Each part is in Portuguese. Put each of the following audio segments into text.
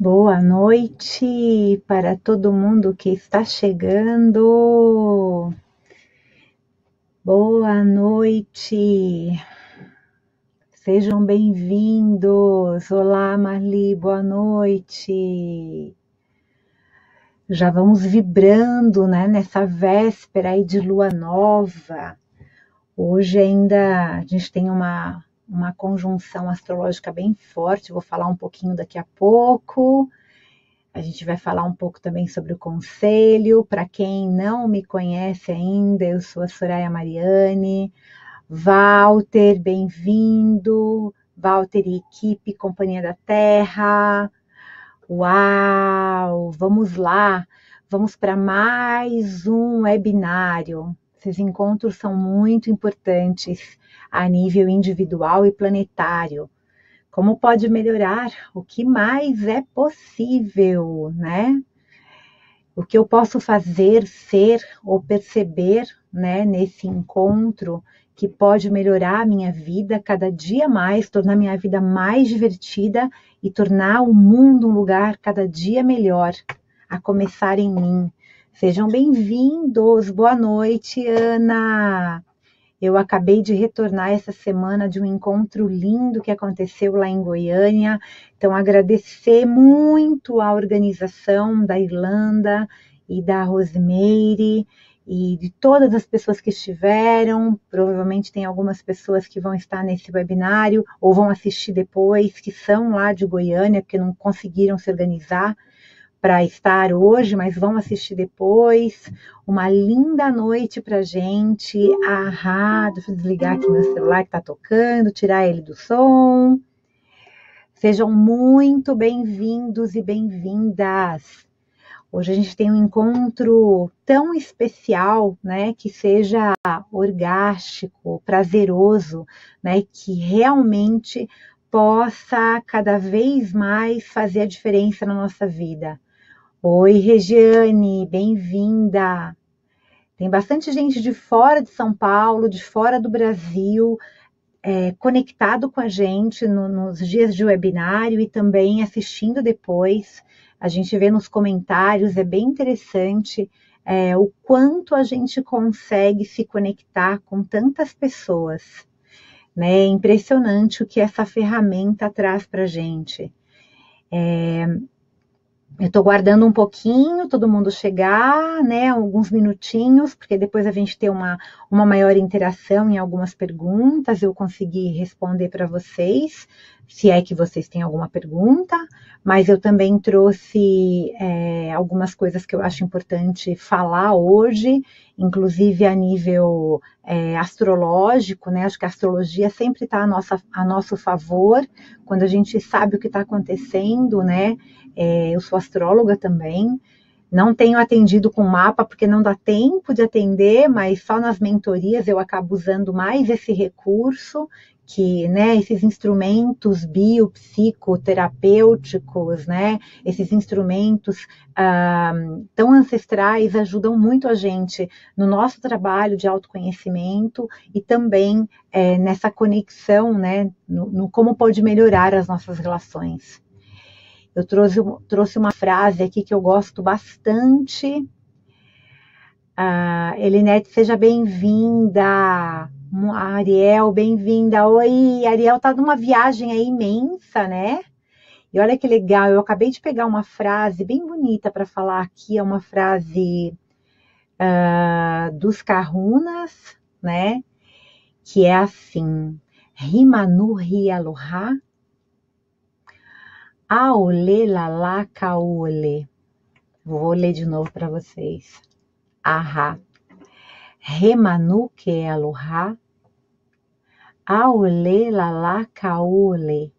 Boa noite para todo mundo que está chegando. Boa noite. Sejam bem-vindos. Olá, Marli, boa noite. Já vamos vibrando, né, nessa véspera aí de lua nova. Hoje ainda a gente tem uma conjunção astrológica bem forte, vou falar um pouquinho daqui a pouco. A gente vai falar um pouco também sobre o conselho. Para quem não me conhece ainda, eu sou a Soraya Mariani. Walter, bem-vindo. Walter e equipe, Companhia da Terra. Uau! Vamos lá. Vamos para mais um webinário. Esses encontros são muito importantes a nível individual e planetário. Como pode melhorar? O que mais é possível, né? O que eu posso fazer, ser ou perceber, né, nesse encontro que pode melhorar a minha vida cada dia mais, tornar minha vida mais divertida e tornar o mundo um lugar cada dia melhor, a começar em mim. Sejam bem-vindos. Boa noite, Ana. Eu acabei de retornar essa semana de um encontro lindo que aconteceu lá em Goiânia. Então, agradecer muito a organização da Irlanda e da Rosemary e de todas as pessoas que estiveram. Provavelmente tem algumas pessoas que vão estar nesse webinário ou vão assistir depois, que são lá de Goiânia, porque não conseguiram se organizar para estar hoje, mas vão assistir depois. Uma linda noite para gente. Deixa eu desligar aqui meu celular que está tocando, tirar ele do som. Sejam muito bem-vindos e bem-vindas. Hoje a gente tem um encontro tão especial, né, que seja orgástico, prazeroso, né, que realmente possa cada vez mais fazer a diferença na nossa vida. Oi, Regiane, bem-vinda. Tem bastante gente de fora de São Paulo, de fora do Brasil, conectado com a gente nos dias de webinário e também assistindo depois. A gente vê nos comentários, é bem interessante o quanto a gente consegue se conectar com tantas pessoas. Né? É impressionante o que essa ferramenta traz para a gente. Eu estou guardando um pouquinho, todo mundo chegar, né, alguns minutinhos, porque depois a gente tem uma maior interação em algumas perguntas, eu consegui responder para vocês, se é que vocês têm alguma pergunta, mas eu também trouxe algumas coisas que eu acho importante falar hoje, inclusive a nível astrológico, né, acho que a astrologia sempre está a nosso favor, quando a gente sabe o que está acontecendo, né. Eu sou astróloga também, não tenho atendido com mapa porque não dá tempo de atender, mas só nas mentorias eu acabo usando mais esse recurso, que, né, esses instrumentos biopsicoterapêuticos, né, esses instrumentos tão ancestrais ajudam muito a gente no nosso trabalho de autoconhecimento e também nessa conexão, né, no como pode melhorar as nossas relações. Eu trouxe uma frase aqui que eu gosto bastante. Elinete, seja bem-vinda. Ariel, bem-vinda. Oi, Ariel tá numa viagem aí imensa, né? E olha que legal, eu acabei de pegar uma frase bem bonita para falar aqui, é uma frase dos Kahunas, né? Que é assim, Rimanu Aloha, Aole Lala Kaole. Vou ler de novo para vocês. Ahá. Remanu que aloha. Aole lala kaole.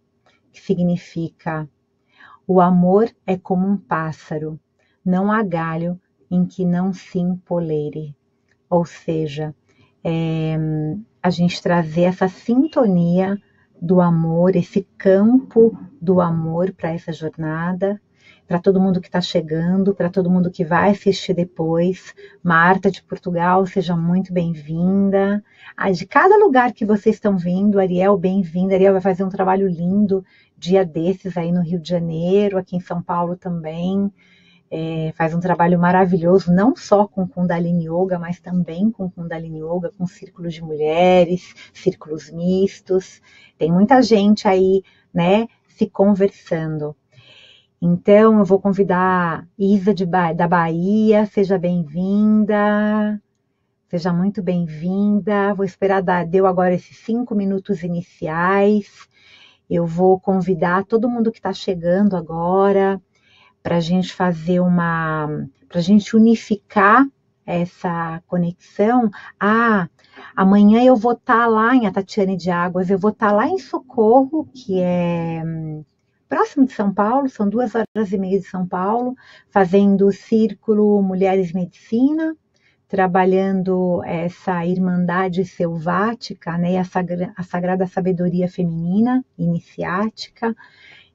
Que significa: o amor é como um pássaro, não há galho em que não se empoleire. Ou seja, a gente trazer essa sintonia do amor, esse campo do amor para essa jornada, para todo mundo que está chegando, para todo mundo que vai assistir depois. Marta de Portugal, seja muito bem-vinda. De cada lugar que vocês estão vindo, Ariel, bem-vinda. Ariel vai fazer um trabalho lindo dia desses aí no Rio de Janeiro, aqui em São Paulo também. Faz um trabalho maravilhoso, não só com Kundalini Yoga, mas também com Kundalini Yoga, com círculos de mulheres, círculos mistos. Tem muita gente aí, né, se conversando. Então, eu vou convidar Isa da Bahia, seja bem-vinda, seja muito bem-vinda. Vou esperar deu agora esses 5 minutos iniciais. Eu vou convidar todo mundo que está chegando agora para a gente fazer para a gente unificar essa conexão. Amanhã eu vou estar lá em Atatiane de Águas, eu vou estar lá em Socorro, que é próximo de São Paulo, são 2h30 de São Paulo, fazendo o Círculo Mulheres Medicina, trabalhando essa irmandade selvática, né, a sagrada sabedoria feminina, iniciática.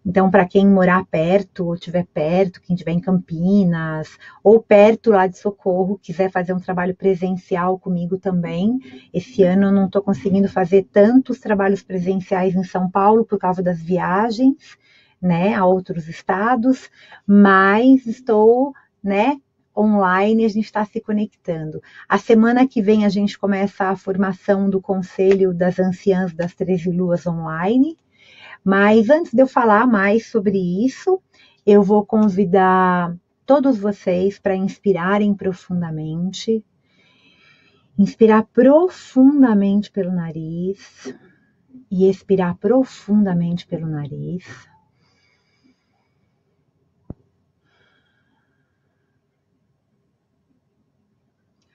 Então, para quem morar perto, ou estiver perto, quem estiver em Campinas, ou perto lá de Socorro, quiser fazer um trabalho presencial comigo também. Esse ano eu não estou conseguindo fazer tantos trabalhos presenciais em São Paulo por causa das viagens, né, a outros estados, mas estou, né, online, a gente está se conectando. A semana que vem a gente começa a formação do Conselho das Anciãs das 13 Luas online. Mas antes de eu falar mais sobre isso, eu vou convidar todos vocês para inspirarem profundamente. Inspirar profundamente pelo nariz e expirar profundamente pelo nariz.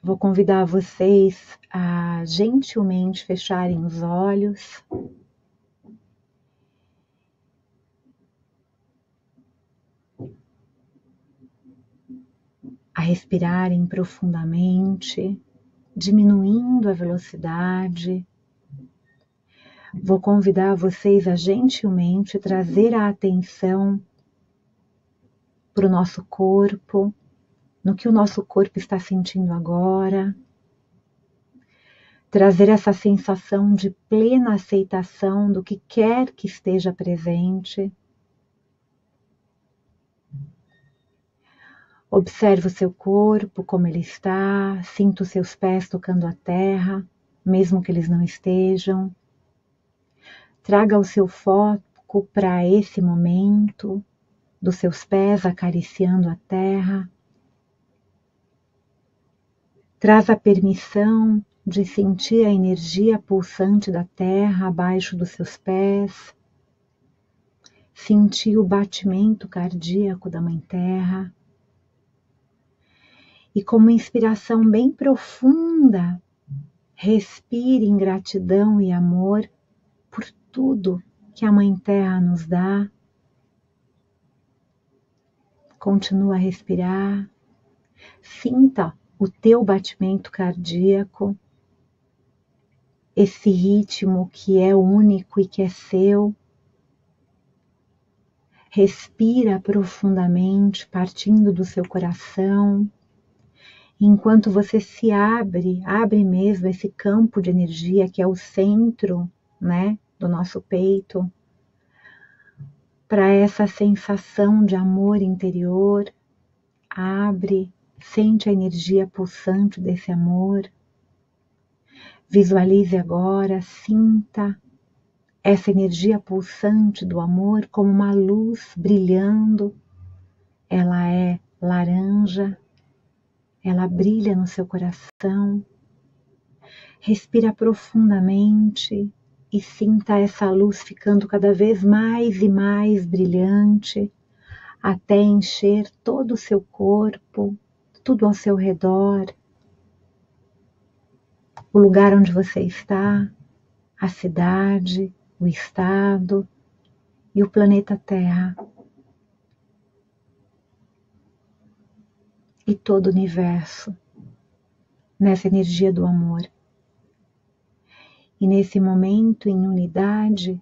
Vou convidar vocês a gentilmente fecharem os olhos. A respirarem profundamente, diminuindo a velocidade. Vou convidar vocês a gentilmente trazer a atenção para o nosso corpo, no que o nosso corpo está sentindo agora. Trazer essa sensação de plena aceitação do que quer que esteja presente. Observe o seu corpo, como ele está, sinta os seus pés tocando a terra, mesmo que eles não estejam. Traga o seu foco para esse momento, dos seus pés acariciando a terra. Traz a permissão de sentir a energia pulsante da terra abaixo dos seus pés. Sentir o batimento cardíaco da Mãe Terra. E com uma inspiração bem profunda, respire em gratidão e amor por tudo que a Mãe Terra nos dá. Continua a respirar. Sinta o teu batimento cardíaco, esse ritmo que é único e que é seu. Respira profundamente, partindo do seu coração. Enquanto você se abre mesmo esse campo de energia que é o centro, né, do nosso peito, para essa sensação de amor interior. Abre, sente a energia pulsante desse amor. Visualize agora, sinta essa energia pulsante do amor como uma luz brilhando. Ela é laranja, ela brilha no seu coração. Respira profundamente e sinta essa luz ficando cada vez mais e mais brilhante, até encher todo o seu corpo, tudo ao seu redor, o lugar onde você está, a cidade, o estado e o planeta Terra. E todo o universo, nessa energia do amor. E nesse momento, em unidade,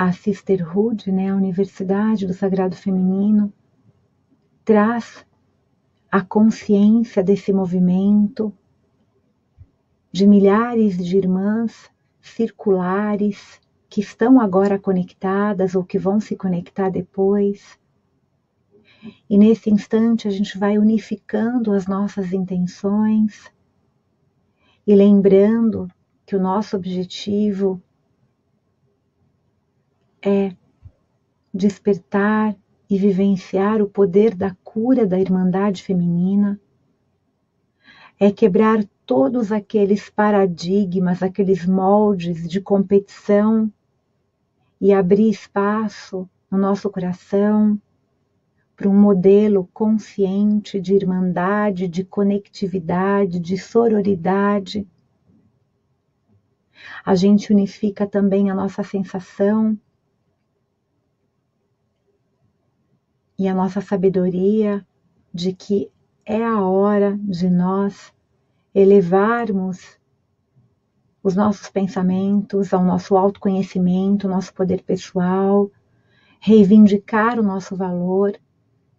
a Sisterhood, né, a Universidade do Sagrado Feminino, traz a consciência desse movimento de milhares de irmãs circulares que estão agora conectadas ou que vão se conectar depois. E nesse instante a gente vai unificando as nossas intenções e lembrando que o nosso objetivo é despertar e vivenciar o poder da cura da Irmandade Feminina, é quebrar todos aqueles paradigmas, aqueles moldes de competição e abrir espaço no nosso coração para um modelo consciente de irmandade, de conectividade, de sororidade. A gente unifica também a nossa sensação e a nossa sabedoria de que é a hora de nós elevarmos os nossos pensamentos ao nosso autoconhecimento, nosso poder pessoal, reivindicar o nosso valor,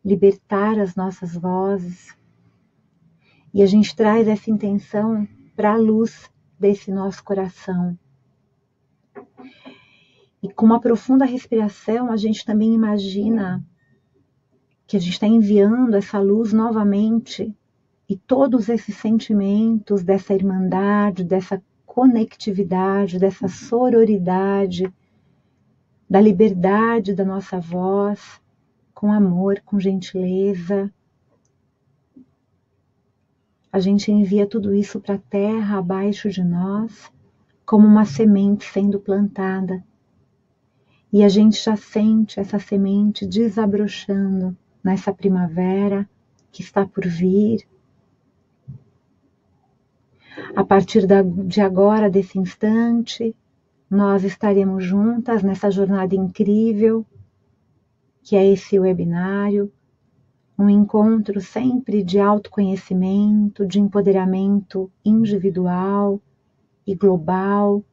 libertar as nossas vozes. E a gente traz essa intenção para a luz desse nosso coração. E com uma profunda respiração, a gente também imagina que a gente está enviando essa luz novamente e todos esses sentimentos dessa irmandade, dessa conectividade, dessa sororidade, da liberdade da nossa voz, com amor, com gentileza. A gente envia tudo isso para a terra abaixo de nós, como uma semente sendo plantada. E a gente já sente essa semente desabrochando nessa primavera que está por vir. A partir de agora, desse instante, nós estaremos juntas nessa jornada incrível, que é esse webinário, um encontro sempre de autoconhecimento, de empoderamento individual e global,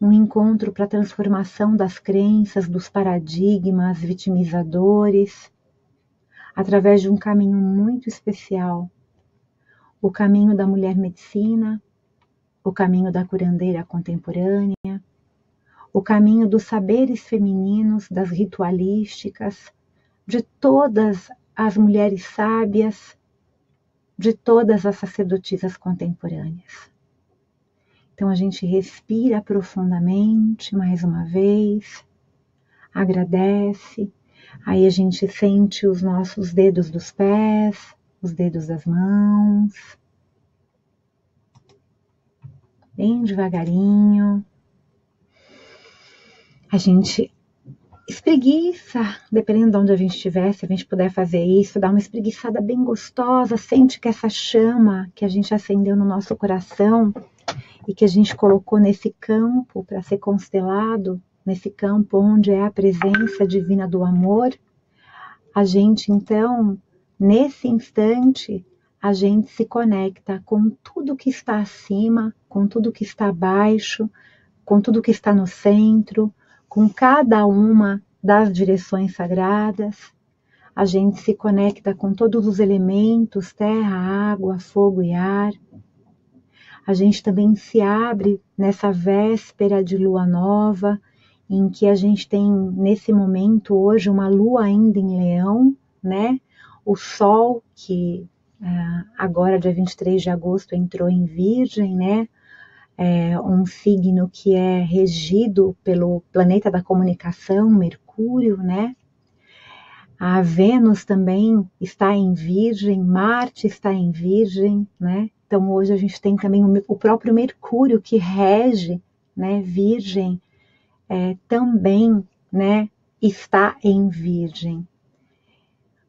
um encontro para a transformação das crenças, dos paradigmas vitimizadores, através de um caminho muito especial, o caminho da mulher medicina, o caminho da curandeira contemporânea, o caminho dos saberes femininos, das ritualísticas, de todas as mulheres sábias, de todas as sacerdotisas contemporâneas. Então a gente respira profundamente mais uma vez, agradece, aí a gente sente os nossos dedos dos pés, os dedos das mãos, bem devagarinho. A gente espreguiça, dependendo de onde a gente estiver, se a gente puder fazer isso, dá uma espreguiçada bem gostosa, sente que essa chama que a gente acendeu no nosso coração e que a gente colocou nesse campo para ser constelado, nesse campo onde é a presença divina do amor, a gente então, nesse instante, a gente se conecta com tudo que está acima, com tudo que está abaixo, com tudo que está no centro, com cada uma das direções sagradas. A gente se conecta com todos os elementos, terra, água, fogo e ar. A gente também se abre nessa véspera de lua nova, em que a gente tem, nesse momento, hoje, uma lua ainda em Leão, né? O Sol, que agora, dia 23 de agosto, entrou em Virgem, né? Um signo que é regido pelo planeta da comunicação, Mercúrio, né? A Vênus também está em Virgem, Marte está em Virgem, né? Então hoje a gente tem também o próprio Mercúrio que rege, né, Virgem, também, né, está em Virgem.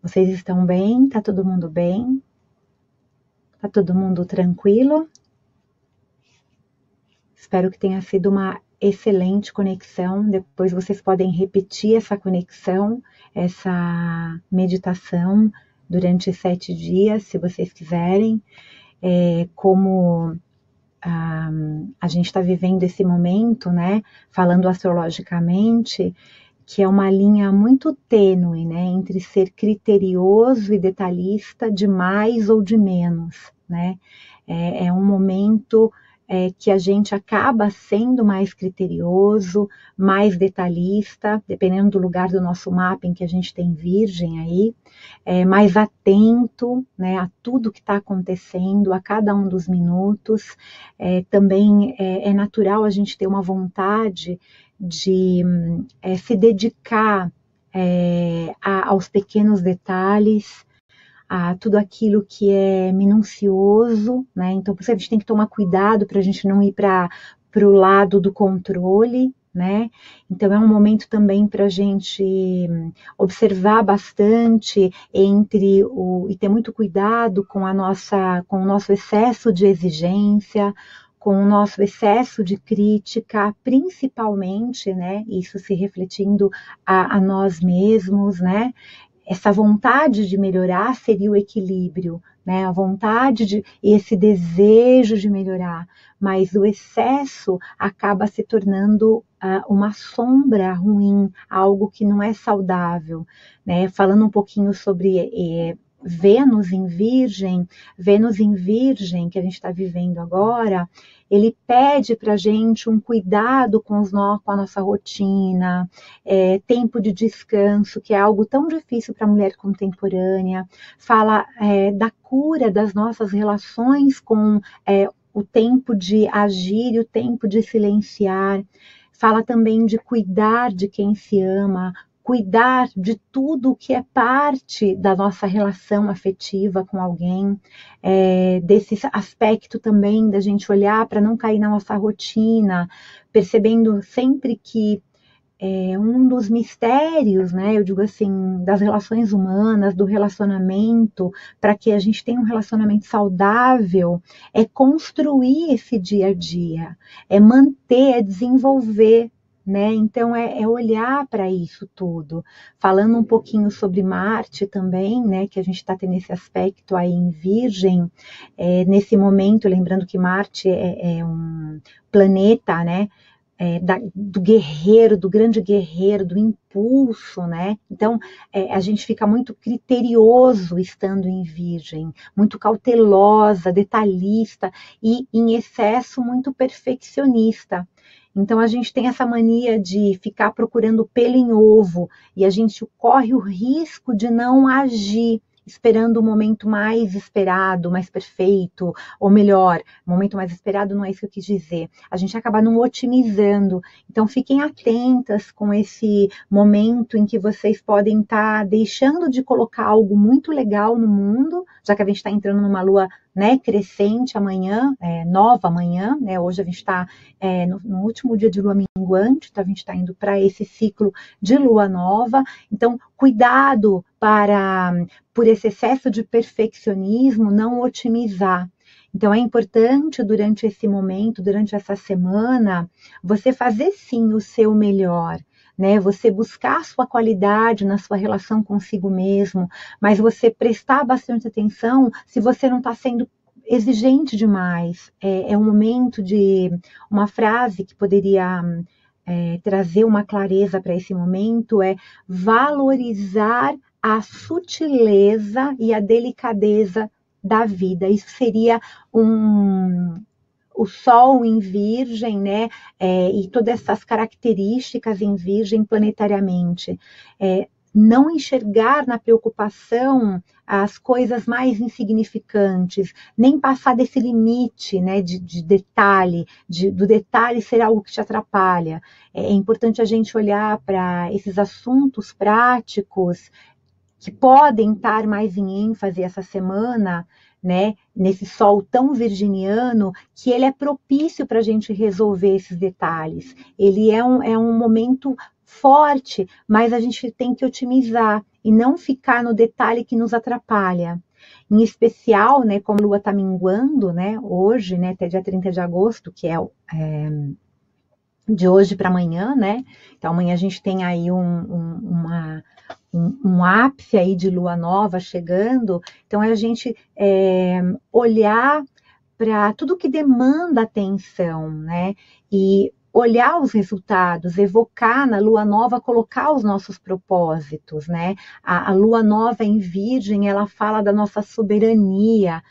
Vocês estão bem? Tá todo mundo bem? Tá todo mundo tranquilo? Espero que tenha sido uma excelente conexão. Depois vocês podem repetir essa conexão, essa meditação durante 7 dias, se vocês quiserem. Como a gente está vivendo esse momento, né, falando astrologicamente, que é uma linha muito tênue, né, entre ser criterioso e detalhista de mais ou de menos, né? É um momento que a gente acaba sendo mais criterioso, mais detalhista, dependendo do lugar do nosso mapa em que a gente tem Virgem aí, mais atento, né, a tudo que está acontecendo, a cada um dos minutos. Também é natural a gente ter uma vontade de se dedicar aos pequenos detalhes, a tudo aquilo que é minucioso, né? Então, por isso a gente tem que tomar cuidado para a gente não ir para o lado do controle, né? Então, é um momento também para a gente observar bastante e ter muito cuidado com com o nosso excesso de exigência, com o nosso excesso de crítica, principalmente, né? Isso se refletindo a nós mesmos, né? Essa vontade de melhorar seria o equilíbrio, né? A vontade e esse desejo de melhorar, mas o excesso acaba se tornando uma sombra ruim, algo que não é saudável, né? Falando um pouquinho sobre Vênus em Virgem, que a gente está vivendo agora, ele pede para a gente um cuidado com a nossa rotina, tempo de descanso, que é algo tão difícil para a mulher contemporânea, fala da cura das nossas relações com o tempo de agir e o tempo de silenciar, fala também de cuidar de quem se ama, cuidar de tudo que é parte da nossa relação afetiva com alguém, desse aspecto também da gente olhar para não cair na nossa rotina, percebendo sempre que um dos mistérios, né, eu digo assim, das relações humanas, do relacionamento, para que a gente tenha um relacionamento saudável, é construir esse dia a dia, é manter, é desenvolver, né? Então é olhar para isso tudo. Falando um pouquinho sobre Marte também, né? Que a gente está tendo esse aspecto aí em Virgem, nesse momento, lembrando que Marte é um planeta, né? Do guerreiro, do grande guerreiro, do impulso, né? Então, a gente fica muito criterioso estando em Virgem, muito cautelosa, detalhista e, em excesso, muito perfeccionista. Então, a gente tem essa mania de ficar procurando pelo em ovo e a gente corre o risco de não agir, esperando o momento mais esperado, mais perfeito, ou melhor, o momento mais esperado não é isso que eu quis dizer. A gente acaba não otimizando. Então, fiquem atentas com esse momento em que vocês podem estar deixando de colocar algo muito legal no mundo, já que a gente está entrando numa lua, né, crescente amanhã, nova amanhã, né? Hoje a gente está no último dia de lua minguante, então a gente está indo para esse ciclo de lua nova. Então, cuidado por esse excesso de perfeccionismo, não otimizar. Então, é importante durante esse momento, durante essa semana, você fazer sim o seu melhor, né? Você buscar a sua qualidade na sua relação consigo mesmo, mas você prestar bastante atenção se você não está sendo exigente demais. É um momento de uma frase que poderia trazer uma clareza para esse momento, é valorizar a sutileza e a delicadeza da vida. Isso seria o Sol em Virgem, né? E todas essas características em Virgem planetariamente. Não enxergar na preocupação as coisas mais insignificantes, nem passar desse limite, né, de detalhe, do detalhe ser algo que te atrapalha. É importante a gente olhar para esses assuntos práticos que podem estar mais em ênfase essa semana, né, nesse sol tão virginiano, que ele é propício para a gente resolver esses detalhes. Ele é um momento forte, mas a gente tem que otimizar e não ficar no detalhe que nos atrapalha. Em especial, né, como a lua está minguando, né, hoje, né, até dia 30 de agosto, que é de hoje para amanhã, né? Então amanhã a gente tem aí um ápice aí de lua nova chegando. Então é a gente olhar para tudo que demanda atenção, né? E olhar os resultados, evocar na lua nova, colocar os nossos propósitos, né? A lua nova em Virgem, ela fala da nossa soberania,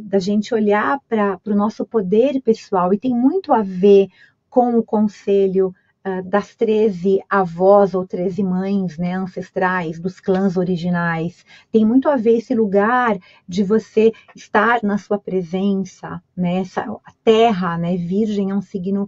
da gente olhar para o nosso poder pessoal, e tem muito a ver com o conselho das 13 avós ou 13 mães, né, ancestrais, dos clãs originais. Tem muito a ver esse lugar de você estar na sua presença, né, a terra, né, Virgem é um signo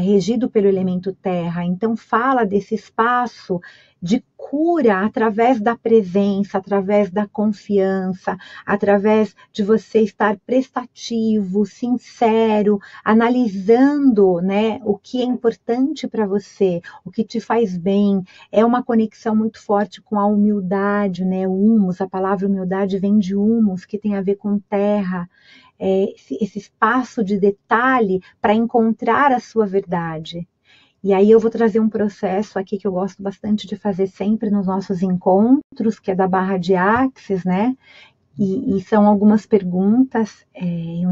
regido pelo elemento terra, então fala desse espaço de cura através da presença, através da confiança, através de você estar prestativo, sincero, analisando, né, o que é importante para você, o que te faz bem. É uma conexão muito forte com a humildade, né, humus, a palavra humildade vem de humus, que tem a ver com terra. Esse espaço de detalhe para encontrar a sua verdade. E aí eu vou trazer um processo aqui que eu gosto bastante de fazer sempre nos nossos encontros, que é da barra de Axis, né? E são algumas perguntas. Eu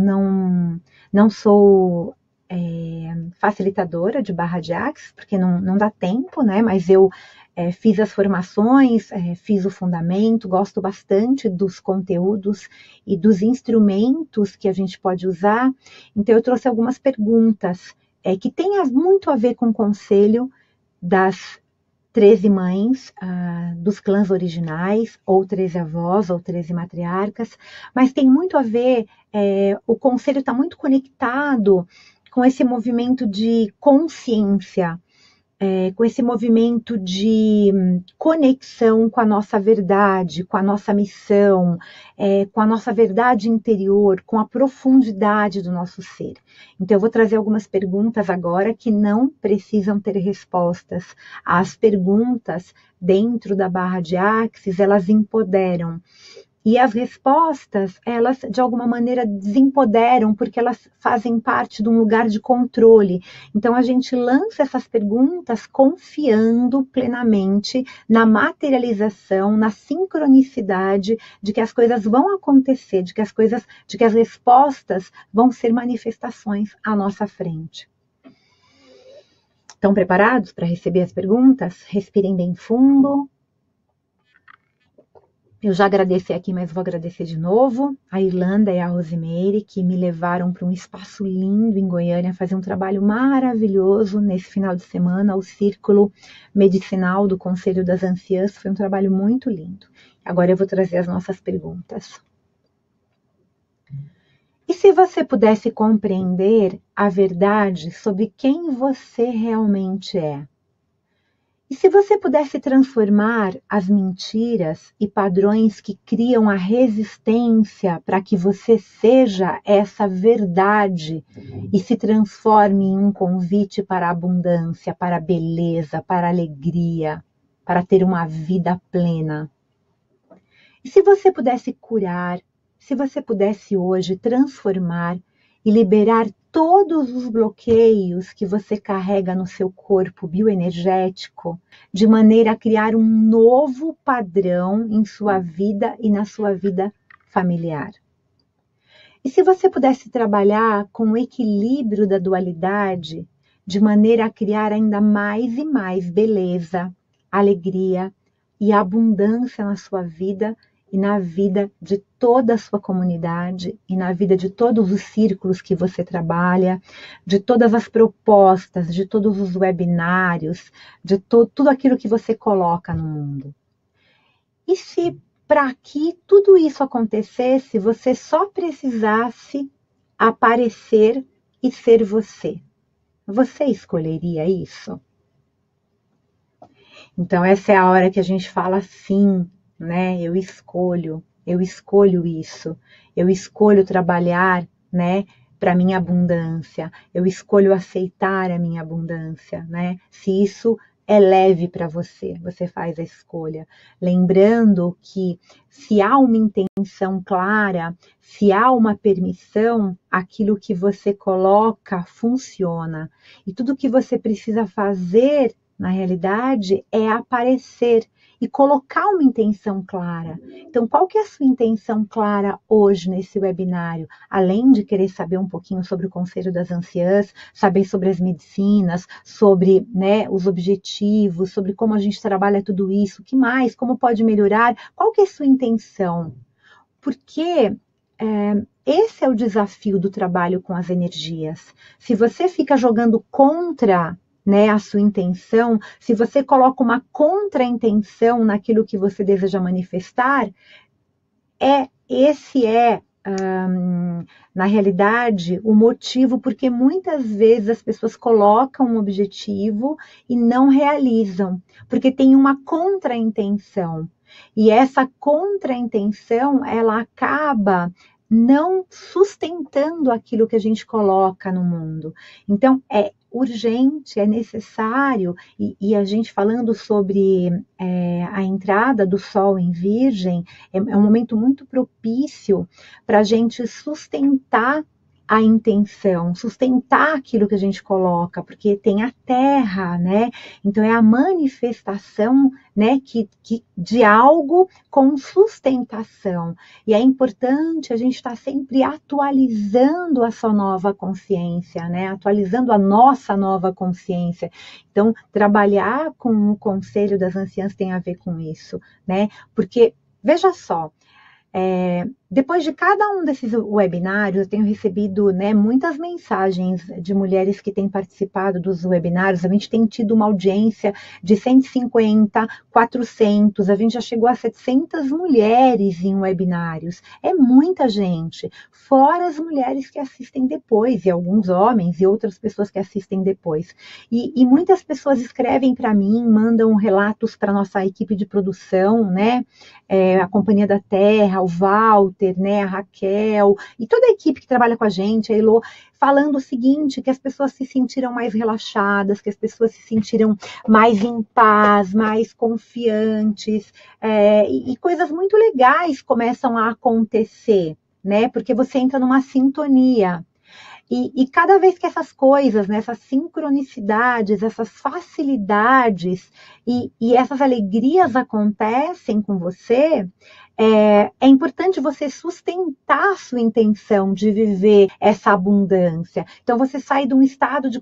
não sou facilitadora de barra de Axis, porque não dá tempo, né? Mas eu fiz as formações, fiz o fundamento, gosto bastante dos conteúdos e dos instrumentos que a gente pode usar. Então eu trouxe algumas perguntas que têm muito a ver com o conselho das 13 mães dos clãs originais, ou 13 avós, ou 13 matriarcas, mas tem muito a ver, o conselho está muito conectado com esse movimento de consciência, com esse movimento de conexão com a nossa verdade, com a nossa missão, com a nossa verdade interior, com a profundidade do nosso ser. Então, eu vou trazer algumas perguntas agora que não precisam ter respostas. As perguntas dentro da barra de Axis, elas empoderam. E as respostas, elas de alguma maneira desempoderam, porque elas fazem parte de um lugar de controle. Então a gente lança essas perguntas confiando plenamente na materialização, na sincronicidade de que as coisas vão acontecer, de que as respostas vão ser manifestações à nossa frente. Estão preparados para receber as perguntas? Respirem bem fundo. Eu já agradeci aqui, mas vou agradecer de novo a Irlanda e a Rosemary, que me levaram para um espaço lindo em Goiânia, fazer um trabalho maravilhoso nesse final de semana, o Círculo Medicinal do Conselho das Anciãs. Foi um trabalho muito lindo. Agora eu vou trazer as nossas perguntas. E se você pudesse compreender a verdade sobre quem você realmente é? E se você pudesse transformar as mentiras e padrões que criam a resistência para que você seja essa verdade e se transforme em um convite para a abundância, para a beleza, para a alegria, para ter uma vida plena? E se você pudesse curar, se você pudesse hoje transformar e liberar todos os bloqueios que você carrega no seu corpo bioenergético, de maneira a criar um novo padrão em sua vida e na sua vida familiar. E se você pudesse trabalhar com o equilíbrio da dualidade, de maneira a criar ainda mais e mais beleza, alegria e abundância na sua vida e na vida de toda a sua comunidade e na vida de todos os círculos que você trabalha, de todas as propostas, de todos os webinários, de tudo aquilo que você coloca no mundo. E se para que tudo isso acontecesse, você só precisasse aparecer e ser você? Você escolheria isso? Então essa é a hora que a gente fala sim, né? Eu escolho isso, eu escolho trabalhar, né, para minha abundância, eu escolho aceitar a minha abundância, né? Se isso é leve para você, você faz a escolha. Lembrando que se há uma intenção clara, se há uma permissão, aquilo que você coloca funciona. E tudo que você precisa fazer na realidade, é aparecer e colocar uma intenção clara. Então, qual que é a sua intenção clara hoje nesse webinário? Além de querer saber um pouquinho sobre o Conselho das Anciãs, saber sobre as medicinas, sobre, né, os objetivos, sobre como a gente trabalha tudo isso, o que mais, como pode melhorar, qual que é a sua intenção? Porque esse é o desafio do trabalho com as energias. Se você fica jogando contra, né, a sua intenção, se você coloca uma contra-intenção naquilo que você deseja manifestar, esse é, na realidade, o motivo porque muitas vezes as pessoas colocam um objetivo e não realizam, porque tem uma contra-intenção. E essa contra-intenção, ela acaba não sustentando aquilo que a gente coloca no mundo. Então, é urgente, é necessário, e a gente falando sobre a entrada do Sol em Virgem, é um momento muito propício para a gente sustentar a intenção, sustentar aquilo que a gente coloca, porque tem a Terra, né? Então é a manifestação, né, de algo com sustentação. E é importante a gente estar sempre atualizando a sua nova consciência, né? Atualizando a nossa nova consciência. Então, trabalhar com o Conselho das Anciãs tem a ver com isso, né? Porque, veja só, depois de cada um desses webinários, eu tenho recebido, né, muitas mensagens de mulheres que têm participado dos webinários. A gente tem tido uma audiência de 150, 400, a gente já chegou a 700 mulheres em webinários. É muita gente, fora as mulheres que assistem depois, e alguns homens e outras pessoas que assistem depois. E muitas pessoas escrevem para mim, mandam relatos para a nossa equipe de produção, né, a Companhia da Terra, o Walter, né, a Raquel e toda a equipe que trabalha com a gente, a Elô, falando o seguinte, que as pessoas se sentiram mais relaxadas, que as pessoas se sentiram mais em paz, mais confiantes, e coisas muito legais começam a acontecer, né, porque você entra numa sintonia. E cada vez que essas coisas, né, essas sincronicidades, essas facilidades e essas alegrias acontecem com você, é importante você sustentar a sua intenção de viver essa abundância. Então, você sai de um estado de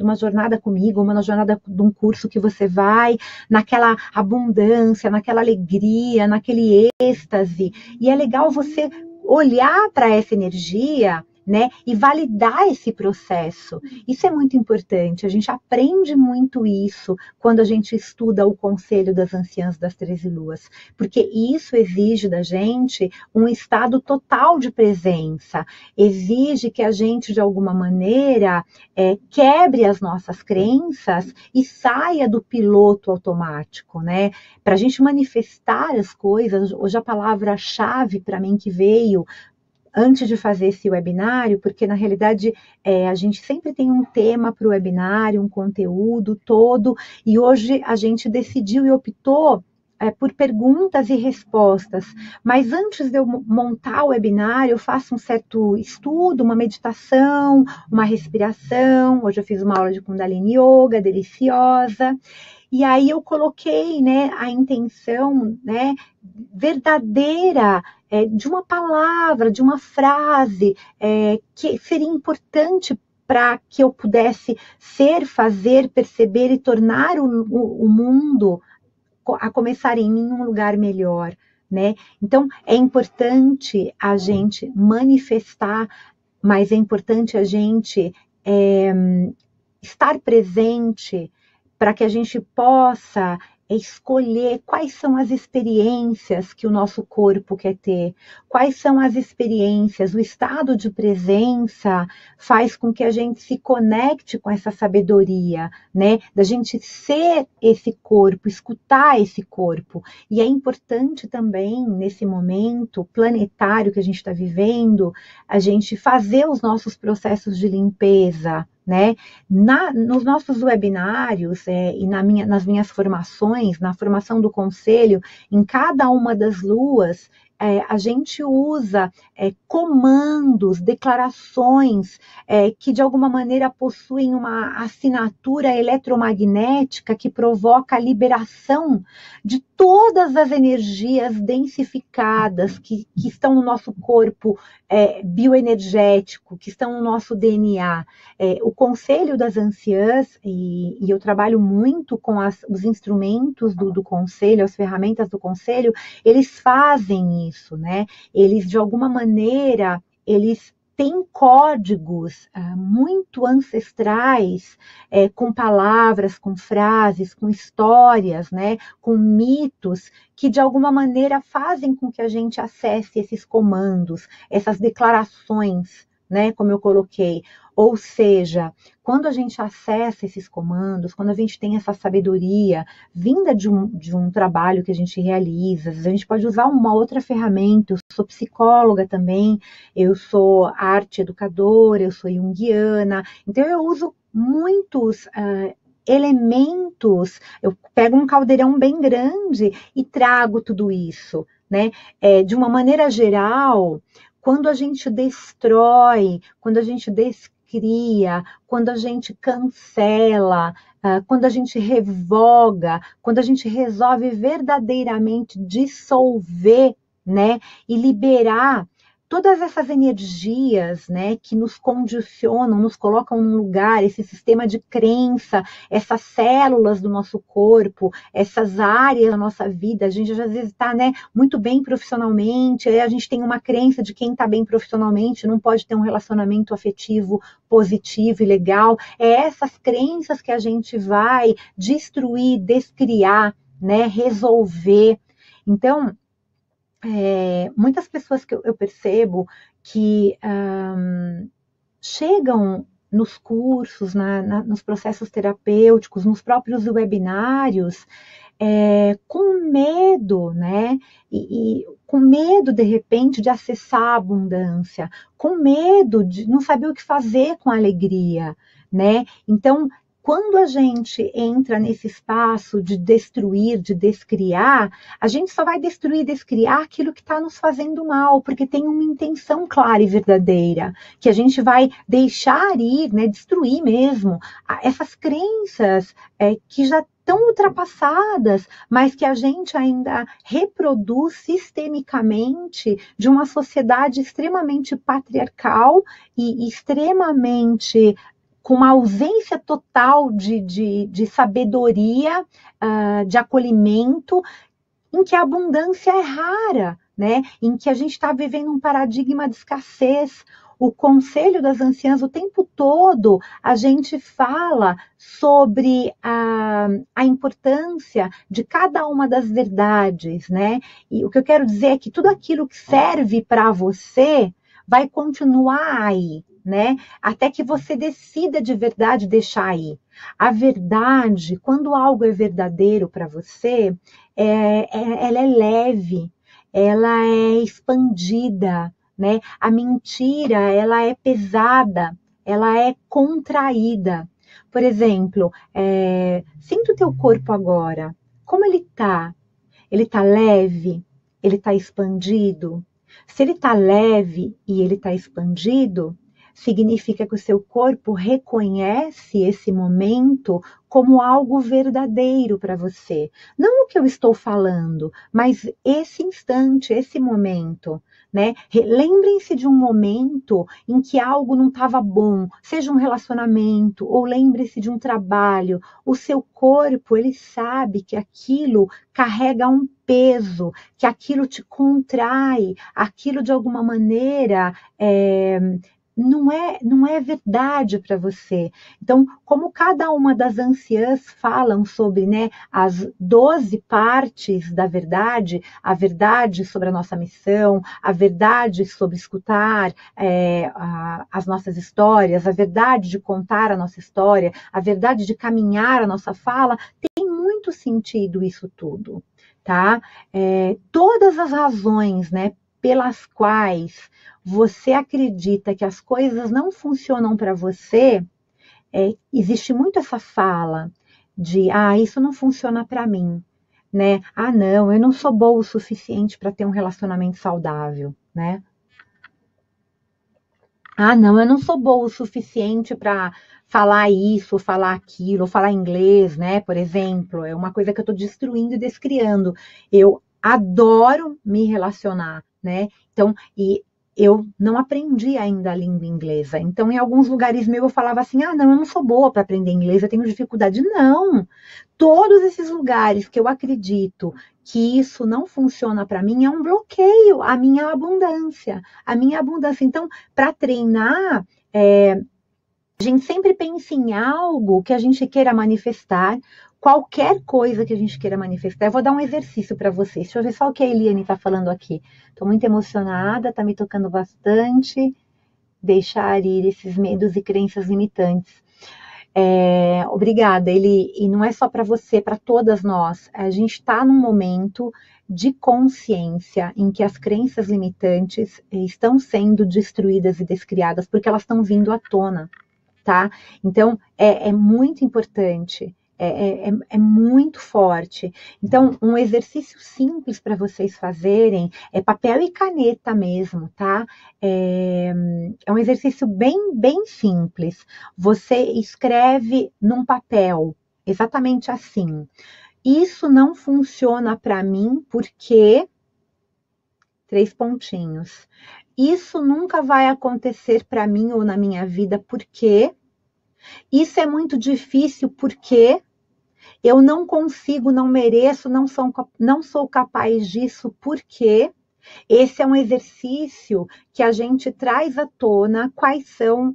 uma jornada comigo, uma jornada de um curso que você vai, naquela abundância, naquela alegria, naquele êxtase. E é legal você olhar para essa energia, né, e validar esse processo. Isso é muito importante, a gente aprende muito isso quando a gente estuda o Conselho das Anciãs das 13 Luas, porque isso exige da gente um estado total de presença, exige que a gente, de alguma maneira, quebre as nossas crenças e saia do piloto automático, né? Para a gente manifestar as coisas, hoje a palavra-chave para mim que veio antes de fazer esse webinário, porque na realidade a gente sempre tem um tema para o webinário, um conteúdo todo, e hoje a gente decidiu e optou por perguntas e respostas. Mas antes de eu montar o webinário, eu faço um certo estudo, uma meditação, uma respiração. Hoje eu fiz uma aula de Kundalini Yoga deliciosa. E aí eu coloquei, né, a intenção, né, verdadeira de uma palavra, de uma frase que seria importante para que eu pudesse ser, fazer, perceber e tornar o mundo, a começar em mim, um lugar melhor, né? Então, é importante a gente manifestar, mas é importante a gente estar presente para que a gente possa escolher quais são as experiências que o nosso corpo quer ter, quais são as experiências, o estado de presença faz com que a gente se conecte com essa sabedoria, né? Da gente ser esse corpo, escutar esse corpo. E é importante também, nesse momento planetário que a gente está vivendo, a gente fazer os nossos processos de limpeza, né? Nos nossos webinários e nas minhas formações, na formação do conselho, em cada uma das luas, a gente usa comandos, declarações que de alguma maneira possuem uma assinatura eletromagnética que provoca a liberação de todas as energias densificadas que estão no nosso corpo bioenergético, que estão no nosso DNA. O Conselho das Anciãs, e eu trabalho muito com os instrumentos do Conselho, as ferramentas do Conselho, eles fazem isso, né? Eles, de alguma maneira, eles têm códigos muito ancestrais, com palavras, com frases, com histórias, né? Com mitos, que de alguma maneira fazem com que a gente acesse esses comandos, essas declarações, né? Como eu coloquei. Ou seja, quando a gente acessa esses comandos, quando a gente tem essa sabedoria vinda de um trabalho que a gente realiza, a gente pode usar uma outra ferramenta. Eu sou psicóloga também, eu sou arte educadora, eu sou junguiana, então eu uso muitos elementos, eu pego um caldeirão bem grande e trago tudo isso, né? De uma maneira geral, quando a gente destrói, quando a gente descria, quando a gente cancela, quando a gente revoga, quando a gente resolve verdadeiramente dissolver, né, e liberar todas essas energias, né, que nos condicionam, nos colocam num lugar, esse sistema de crença, essas células do nosso corpo, essas áreas da nossa vida, a gente às vezes está, né, muito bem profissionalmente, aí a gente tem uma crença de quem está bem profissionalmente não pode ter um relacionamento afetivo positivo e legal. Essas crenças que a gente vai destruir, descriar, né, resolver. Então, muitas pessoas que eu percebo que chegam nos cursos, nos processos terapêuticos, nos próprios webinários, com medo, né? E com medo, de repente, de acessar a abundância, com medo de não saber o que fazer com a alegria, né? Então, quando a gente entra nesse espaço de destruir, de descriar, a gente só vai destruir e descriar aquilo que está nos fazendo mal, porque tem uma intenção clara e verdadeira, que a gente vai deixar ir, né, destruir mesmo, essas crenças que já estão ultrapassadas, mas que a gente ainda reproduz sistemicamente de uma sociedade extremamente patriarcal e extremamente com uma ausência total de sabedoria, de acolhimento, em que a abundância é rara, né? Em que a gente está vivendo um paradigma de escassez. O Conselho das Anciãs, o tempo todo, a gente fala sobre a importância de cada uma das verdades, né? E o que eu quero dizer é que tudo aquilo que serve para você vai continuar aí, né? Até que você decida de verdade deixar aí. A verdade, quando algo é verdadeiro para você, ela é leve, ela é expandida, né? A mentira, ela é pesada, ela é contraída. Por exemplo, sinta o teu corpo agora. Como ele está? Ele está leve? Ele está expandido? Se ele está leve e ele está expandido, significa que o seu corpo reconhece esse momento como algo verdadeiro para você. Não o que eu estou falando, mas esse instante, esse momento. Né? Lembrem-se de um momento em que algo não estava bom, seja um relacionamento, ou lembre-se de um trabalho. O seu corpo, ele sabe que aquilo carrega um peso, que aquilo te contrai, aquilo de alguma maneira não é verdade para você. Então, como cada uma das anciãs falam sobre, né, as 12 partes da verdade, a verdade sobre a nossa missão, a verdade sobre escutar as nossas histórias, a verdade de contar a nossa história, a verdade de caminhar a nossa fala, tem muito sentido isso tudo, tá? Todas as razões, né, pelas quais você acredita que as coisas não funcionam para você, existe muito essa fala de, isso não funciona para mim. né? Ah, não, eu não sou boa o suficiente para ter um relacionamento saudável, né? Ah, não, eu não sou boa o suficiente para falar isso, falar aquilo, falar inglês, né? Por exemplo, é uma coisa que eu estou destruindo e descriando. Eu adoro me relacionar, né? Então, e eu não aprendi ainda a língua inglesa. Então, em alguns lugares meus eu falava assim: ah, não, eu não sou boa para aprender inglês, eu tenho dificuldade. Não! Todos esses lugares que eu acredito que isso não funciona para mim é um bloqueio à minha abundância. A minha abundância. Então, para treinar, a gente sempre pensa em algo que a gente queira manifestar, qualquer coisa que a gente queira manifestar. Eu vou dar um exercício para vocês. Deixa eu ver só o que a Eliane está falando aqui. Estou muito emocionada, está me tocando bastante. Deixar ir esses medos e crenças limitantes. Obrigada, Eli. E não é só para você, para todas nós. A gente está num momento de consciência em que as crenças limitantes estão sendo destruídas e descriadas porque elas estão vindo à tona, tá? Então, é muito importante, é muito forte. Então, um exercício simples para vocês fazerem é papel e caneta mesmo, tá? É um exercício bem simples. Você escreve num papel, exatamente assim. Isso não funciona para mim porque... Três pontinhos. Isso nunca vai acontecer para mim ou na minha vida porque... Isso é muito difícil porque eu não consigo, não mereço, não sou capaz disso porque esse é um exercício que a gente traz à tona quais são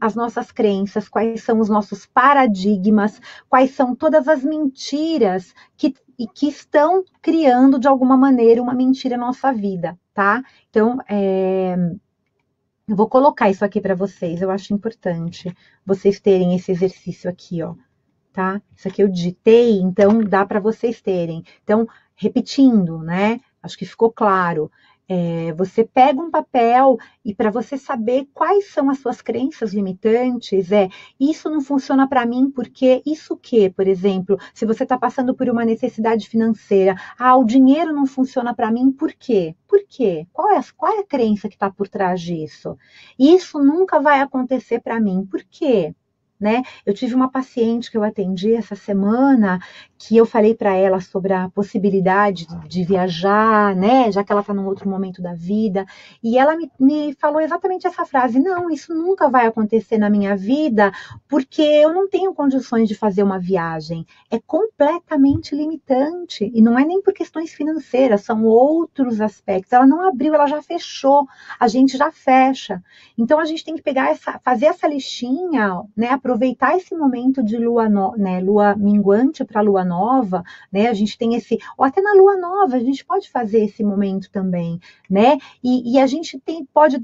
as nossas crenças, quais são os nossos paradigmas, quais são todas as mentiras que estão criando de alguma maneira uma mentira na nossa vida, tá? Então, eu vou colocar isso aqui para vocês, eu acho importante vocês terem esse exercício aqui, ó, tá? Isso aqui eu digitei, então dá para vocês terem. Então, repetindo, né? Acho que ficou claro. Você pega um papel e para você saber quais são as suas crenças limitantes, isso não funciona para mim porque isso que, por exemplo, se você está passando por uma necessidade financeira, o dinheiro não funciona para mim, por quê? Por quê? Qual é a crença que está por trás disso? Isso nunca vai acontecer para mim, por quê? Né? Eu tive uma paciente que eu atendi essa semana, que eu falei para ela sobre a possibilidade de viajar, né? Já que ela está num outro momento da vida, e ela me falou exatamente essa frase: não, isso nunca vai acontecer na minha vida, porque eu não tenho condições de fazer uma viagem. É completamente limitante, e não é nem por questões financeiras, são outros aspectos. Ela não abriu, ela já fechou, a gente já fecha. Então a gente tem que fazer essa listinha, né? Aproveitar esse momento de lua minguante para lua nova, né? A gente tem ou até na lua nova, a gente pode fazer esse momento também, né? E a gente pode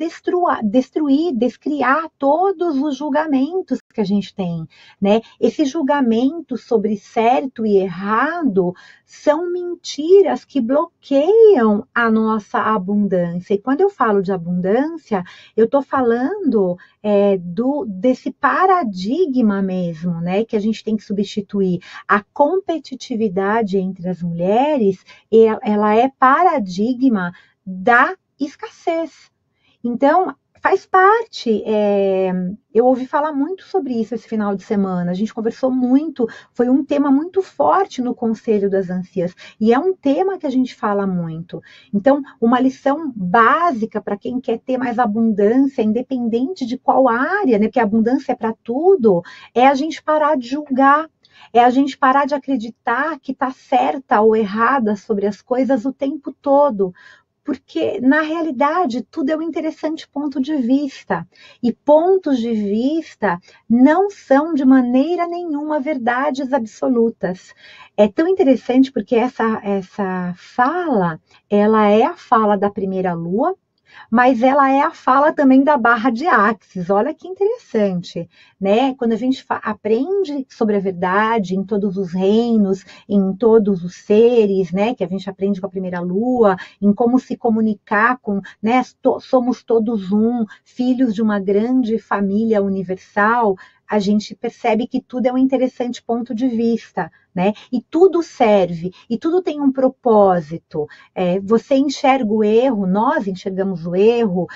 descriar todos os julgamentos que a gente tem, né? Esses julgamentos sobre certo e errado são mentiras que bloqueiam a nossa abundância. E quando eu falo de abundância, eu estou falando desse paradigma mesmo, né? Que a gente tem que substituir. A competitividade entre as mulheres, ela é paradigma da escassez. Então, faz parte. Eu ouvi falar muito sobre isso esse final de semana. A gente conversou muito. Foi um tema muito forte no Conselho das Anciãs. E é um tema que a gente fala muito. Então, uma lição básica para quem quer ter mais abundância, independente de qual área, né? Porque a abundância é para tudo, é a gente parar de julgar. É a gente parar de acreditar que está certa ou errada sobre as coisas o tempo todo. Porque, na realidade, tudo é um interessante ponto de vista. E pontos de vista não são, de maneira nenhuma, verdades absolutas. É tão interessante porque essa fala, ela é a fala da primeira lua, mas ela é a fala também da barra de Axis. Olha que interessante, né? Quando a gente aprende sobre a verdade em todos os reinos, em todos os seres, né? Que a gente aprende com a primeira lua, em como se comunicar com, né? Somos todos filhos de uma grande família universal. A gente percebe que tudo é um interessante ponto de vista, né? E tudo serve, e tudo tem um propósito. Você enxerga o erro, nós enxergamos o erro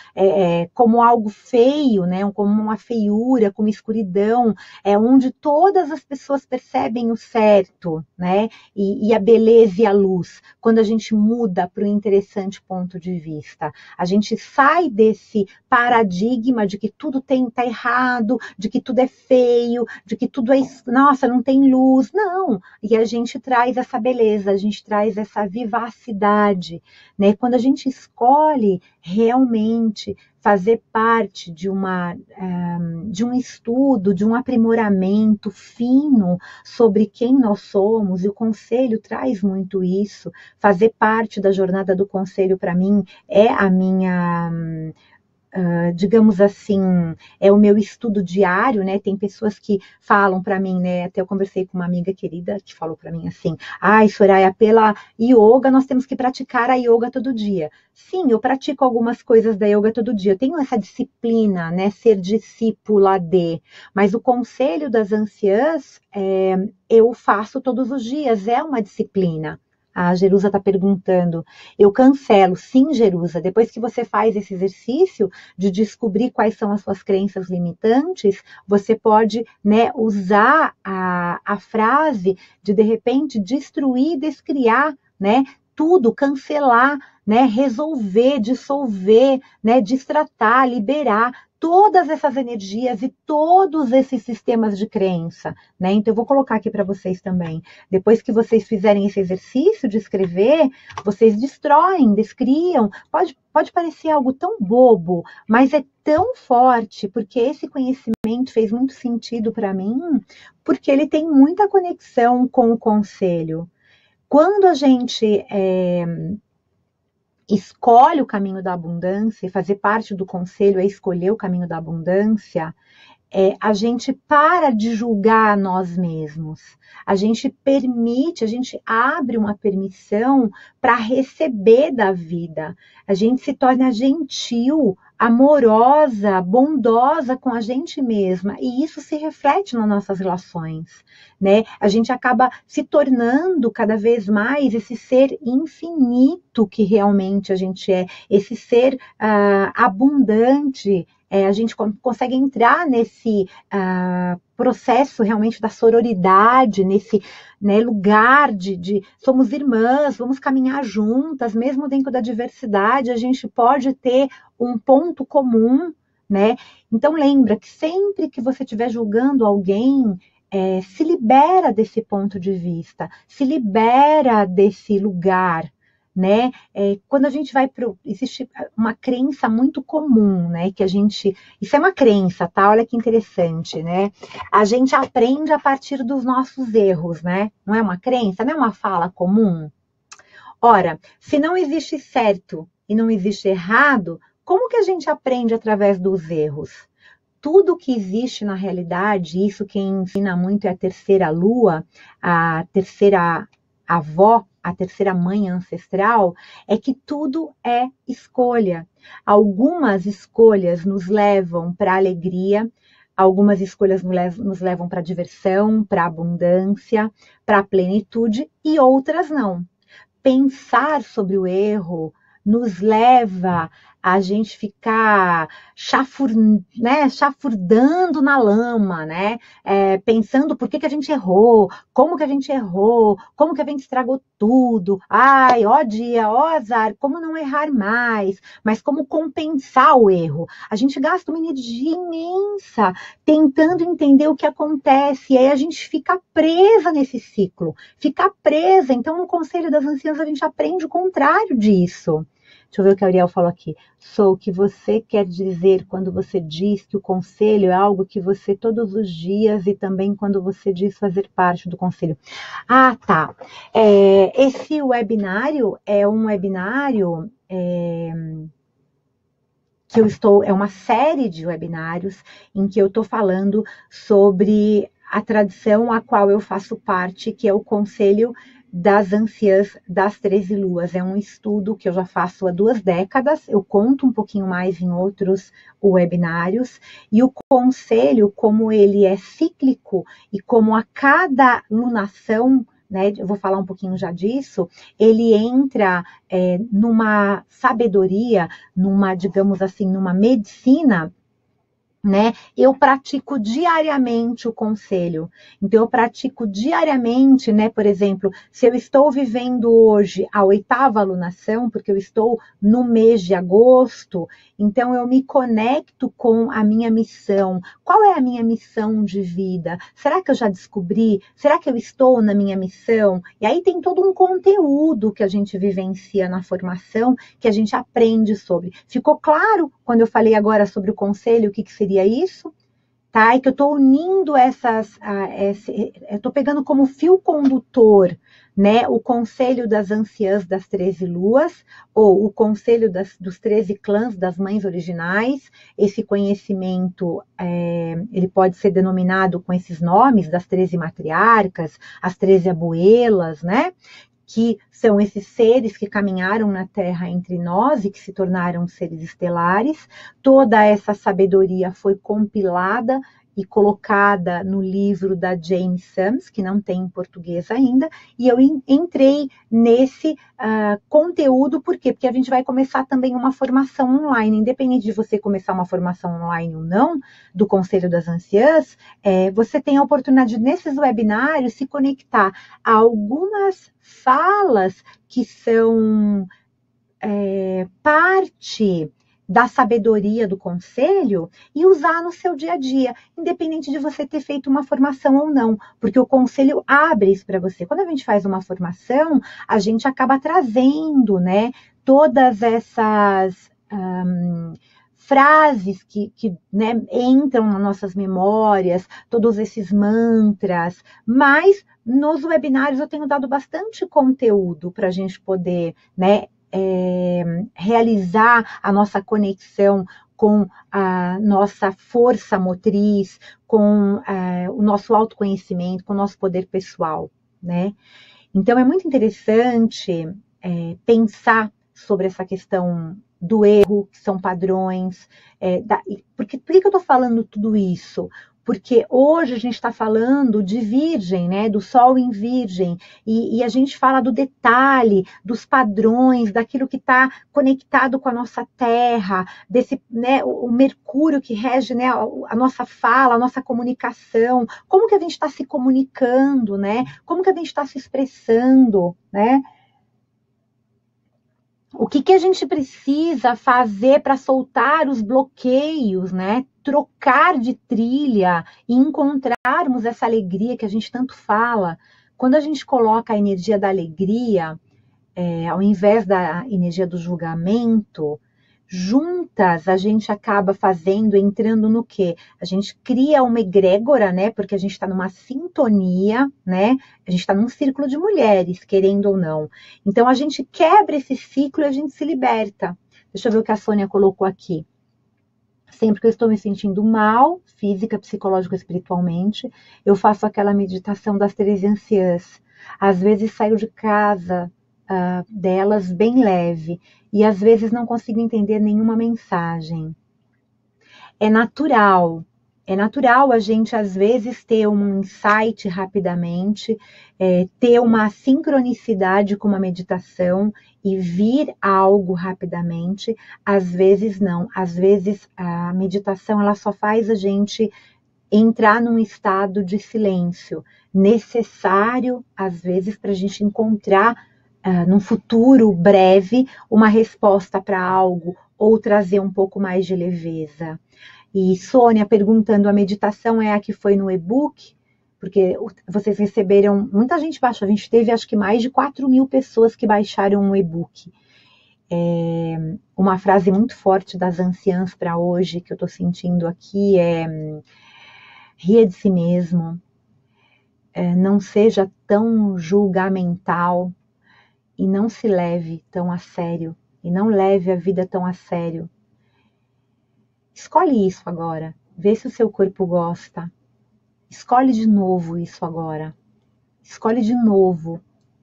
como algo feio, né? Como uma feiura, como escuridão, onde todas as pessoas percebem o certo, né? E a beleza e a luz, quando a gente muda para um interessante ponto de vista. A gente sai desse paradigma de que tudo está errado, de que tudo é feio, de que tudo é, nossa, não tem luz. Não, e a gente traz essa beleza, a gente traz essa vivacidade, né? Quando a gente escolhe realmente fazer parte de um estudo, de um aprimoramento fino sobre quem nós somos, e o conselho traz muito isso. Fazer parte da jornada do conselho, para mim, é a minha, digamos assim, é o meu estudo diário, né? Tem pessoas que falam para mim, né? Até eu conversei com uma amiga querida que falou para mim assim: ai, Soraya, pela yoga nós temos que praticar a yoga todo dia. Sim, eu pratico algumas coisas da yoga todo dia. Eu tenho essa disciplina, né? Ser discípula de. Mas o conselho das anciãs eu faço todos os dias. É uma disciplina. A Jerusa está perguntando. Eu cancelo, sim, Jerusa. Depois que você faz esse exercício de descobrir quais são as suas crenças limitantes, você pode, né, usar a frase de repente, destruir, descriar, né, tudo, cancelar, né, resolver, dissolver, né, destratar, liberar todas essas energias e todos esses sistemas de crença, né? Então eu vou colocar aqui para vocês também. Depois que vocês fizerem esse exercício de escrever, vocês destroem, descriam. Pode parecer algo tão bobo, mas é tão forte, porque esse conhecimento fez muito sentido para mim, porque ele tem muita conexão com o conselho. Quando a gente escolhe o caminho da abundância, e fazer parte do conselho é escolher o caminho da abundância, a gente para de julgar nós mesmos. A gente permite, a gente abre uma permissão para receber da vida. A gente se torna gentil, amorosa, bondosa com a gente mesma. E isso se reflete nas nossas relações, né? A gente acaba se tornando cada vez mais esse ser infinito que realmente a gente é, esse ser abundante. A gente consegue entrar nesse processo realmente da sororidade, nesse, né, lugar de somos irmãs, vamos caminhar juntas, mesmo dentro da diversidade, a gente pode ter um ponto comum, né? Então lembra que sempre que você estiver julgando alguém, se libera desse ponto de vista, se libera desse lugar, né? Quando a gente vai para. Existe uma crença muito comum, né? Que a gente. Isso é uma crença, tá? Olha que interessante, né? A gente aprende a partir dos nossos erros, né? Não é uma crença, não é uma fala comum. Ora, se não existe certo e não existe errado, como que a gente aprende através dos erros? Tudo que existe na realidade, isso quem ensina muito é a terceira lua, a terceira avó, a terceira mãe ancestral, é que tudo é escolha. Algumas escolhas nos levam para a alegria, algumas escolhas nos levam para a diversão, para a abundância, para a plenitude, e outras não. Pensar sobre o erro nos leva a gente ficar chafurdando na lama, né? Pensando por que a gente errou, como que a gente errou, como que a gente estragou tudo. Ai, ó dia, ó azar, como não errar mais, mas como compensar o erro. A gente gasta uma energia imensa tentando entender o que acontece, e aí a gente fica presa nesse ciclo, fica presa. Então, no Conselho das Anciãs, a gente aprende o contrário disso. Deixa eu ver o que a Ariel falou aqui. Sou o que você quer dizer quando você diz que o conselho é algo que você todos os dias, e também quando você diz fazer parte do conselho. Ah, tá. Esse webinário é um webinário que é uma série de webinários em que eu estou falando sobre a tradição a qual eu faço parte, que é o Conselho das anciãs das 13 luas. É um estudo que eu já faço há 2 décadas, eu conto um pouquinho mais em outros webinários, e o conselho, como ele é cíclico, e como a cada lunação, né, eu vou falar um pouquinho já disso, ele entra numa sabedoria, numa, digamos assim, numa medicina, né? Eu pratico diariamente o conselho. Então, eu pratico diariamente, né? Por exemplo, se eu estou vivendo hoje a 8ª alunação, porque eu estou no mês de agosto, então eu me conecto com a minha missão. Qual é a minha missão de vida? Será que eu já descobri? Será que eu estou na minha missão? E aí tem todo um conteúdo que a gente vivencia na formação, que a gente aprende sobre. Ficou claro quando eu falei agora sobre o conselho, o que seria isso? Tá? E que eu estou unindo eu estou pegando como fio condutor, né, o conselho das anciãs das 13 luas, ou o conselho dos 13 clãs das mães originais. Esse conhecimento, ele pode ser denominado com esses nomes, das 13 matriarcas, as 13 abuelas, né? Que são esses seres que caminharam na Terra entre nós e que se tornaram seres estelares. Toda essa sabedoria foi compilada e colocada no livro da Jane Sams, que não tem em português ainda, e eu entrei nesse conteúdo, por quê? Porque a gente vai começar também uma formação online, independente de você começar uma formação online ou não, do Conselho das Anciãs, você tem a oportunidade, nesses webinários, se conectar a algumas falas que são parte da sabedoria do conselho e usar no seu dia a dia, independente de você ter feito uma formação ou não, porque o conselho abre isso para você. Quando a gente faz uma formação, a gente acaba trazendo, né, todas essas frases que né, entram nas nossas memórias, todos esses mantras, mas nos webinários eu tenho dado bastante conteúdo para a gente poder, né, realizar a nossa conexão com a nossa força motriz, com o nosso autoconhecimento, com o nosso poder pessoal, né? Então é muito interessante pensar sobre essa questão do erro, que são padrões. Por que eu estou falando tudo isso? Porque hoje a gente está falando de virgem, né, do sol em virgem, e a gente fala do detalhe, dos padrões, daquilo que está conectado com a nossa terra, desse, né, o Mercúrio que rege, né, a nossa fala, a nossa comunicação, como que a gente está se comunicando, né, como que a gente está se expressando, né? O que a gente precisa fazer para soltar os bloqueios, né? Trocar de trilha e encontrarmos essa alegria que a gente tanto fala. Quando a gente coloca a energia da alegria, ao invés da energia do julgamento, juntas a gente acaba fazendo, entrando no quê? A gente cria uma egrégora, né? Porque a gente está numa sintonia, né? A gente está num círculo de mulheres, querendo ou não. Então a gente quebra esse ciclo e a gente se liberta. Deixa eu ver o que a Sônia colocou aqui. Sempre que eu estou me sentindo mal, física, psicológica, espiritualmente, eu faço aquela meditação das 13 anciãs. Às vezes saio de casa delas bem leve, e às vezes não consigo entender nenhuma mensagem. É natural a gente às vezes ter um insight rapidamente, ter uma sincronicidade com uma meditação e vir algo rapidamente, às vezes não, às vezes a meditação ela só faz a gente entrar num estado de silêncio, necessário às vezes para a gente encontrar num futuro breve, uma resposta para algo ou trazer um pouco mais de leveza. E Sônia perguntando, a meditação é a que foi no e-book? Porque vocês receberam, muita gente baixou, a gente teve acho que mais de 4.000 pessoas que baixaram um e-book. Uma frase muito forte das anciãs para hoje, que eu estou sentindo aqui, ria de si mesmo, não seja tão julgamental, e não se leve tão a sério, e não leve a vida tão a sério. Escolhe isso agora, vê se o seu corpo gosta. Escolhe de novo isso agora. Escolhe de novo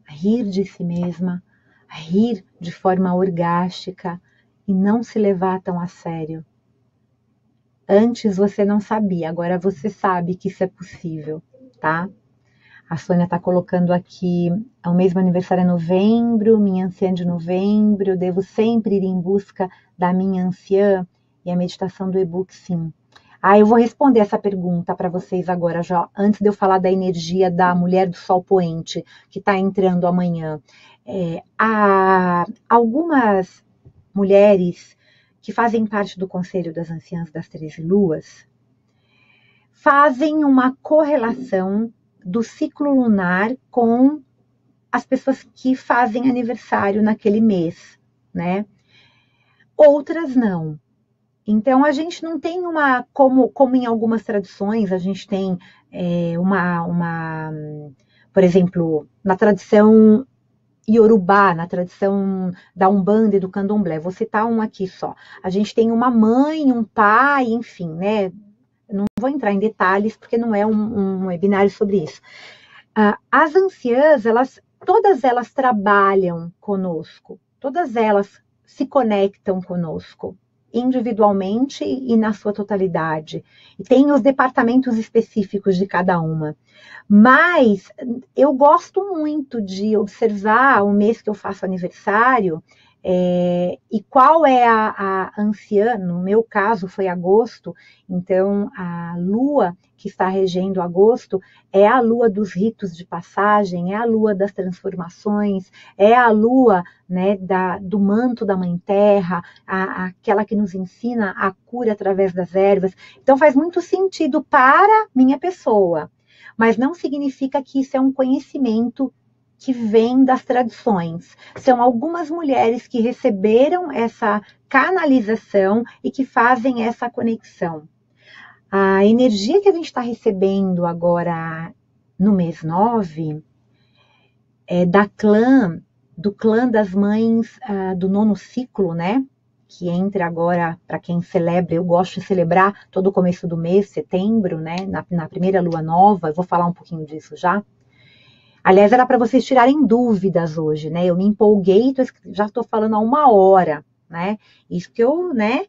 a rir de si mesma, a rir de forma orgástica e não se levar tão a sério. Antes você não sabia, agora você sabe que isso é possível, tá? A Sônia está colocando aqui, o mesmo aniversário é novembro, minha anciã de novembro, eu devo sempre ir em busca da minha anciã, e a meditação do e-book, sim. Eu vou responder essa pergunta para vocês agora, já antes de eu falar da energia da mulher do sol poente, que está entrando amanhã. Há algumas mulheres que fazem parte do Conselho das Anciãs das 13 Luas, fazem uma correlação do ciclo lunar com as pessoas que fazem aniversário naquele mês, né? Outras não. Então, a gente não tem como em algumas tradições, a gente tem por exemplo, na tradição Iorubá, na tradição da Umbanda e do Candomblé, vou citar um aqui só. A gente tem uma mãe, um pai, enfim, né? Não vou entrar em detalhes, porque não é um webinário sobre isso. As anciãs, todas elas trabalham conosco, todas elas se conectam conosco, individualmente e na sua totalidade. E tem os departamentos específicos de cada uma. Mas eu gosto muito de observar o mês que eu faço aniversário, e qual é a anciã. No meu caso foi agosto, então a lua que está regendo agosto é a lua dos ritos de passagem, é a lua das transformações, é a lua, né, do manto da Mãe Terra, aquela que nos ensina a cura através das ervas. Então faz muito sentido para minha pessoa, mas não significa que isso é um conhecimento que vem das tradições. São algumas mulheres que receberam essa canalização e que fazem essa conexão. A energia que a gente está recebendo agora no mês 9 é do clã das mães do 9º ciclo, né? Que entra agora, para quem celebra, eu gosto de celebrar todo o começo do mês, setembro, né? Na primeira lua nova, eu vou falar um pouquinho disso já. Aliás, era para vocês tirarem dúvidas hoje, né? Eu me empolguei, já estou falando há 1 hora, né? Isso que eu, né?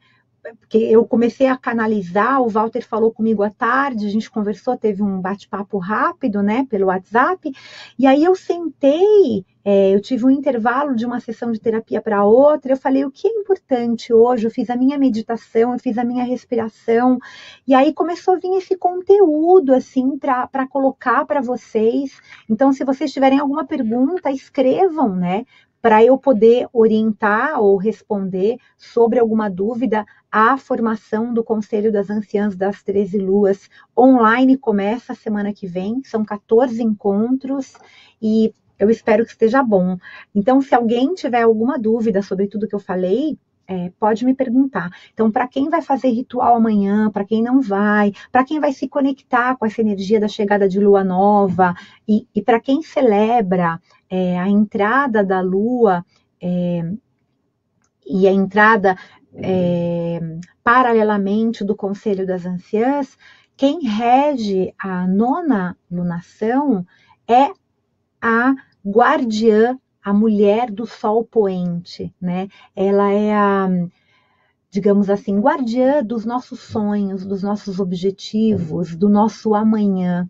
Porque eu comecei a canalizar, o Walter falou comigo à tarde, a gente conversou, teve um bate-papo rápido, né, pelo WhatsApp, e aí eu sentei, eu tive um intervalo de uma sessão de terapia para outra, eu falei, o que é importante hoje? Eu fiz a minha meditação, eu fiz a minha respiração, e aí começou a vir esse conteúdo, assim, para colocar para vocês. Então, se vocês tiverem alguma pergunta, escrevam, né, para eu poder orientar ou responder sobre alguma dúvida. A formação do Conselho das Anciãs das 13 Luas online começa a semana que vem, são 14 encontros e eu espero que esteja bom. Então, se alguém tiver alguma dúvida sobre tudo que eu falei, pode me perguntar. Então, para quem vai fazer ritual amanhã, para quem não vai, para quem vai se conectar com essa energia da chegada de lua nova, e para quem celebra a entrada da lua e a entrada paralelamente do Conselho das Anciãs, quem rege a 9ª lunação é a guardiã, a mulher do sol poente, né? Ela é digamos assim, guardiã dos nossos sonhos, dos nossos objetivos, do nosso amanhã.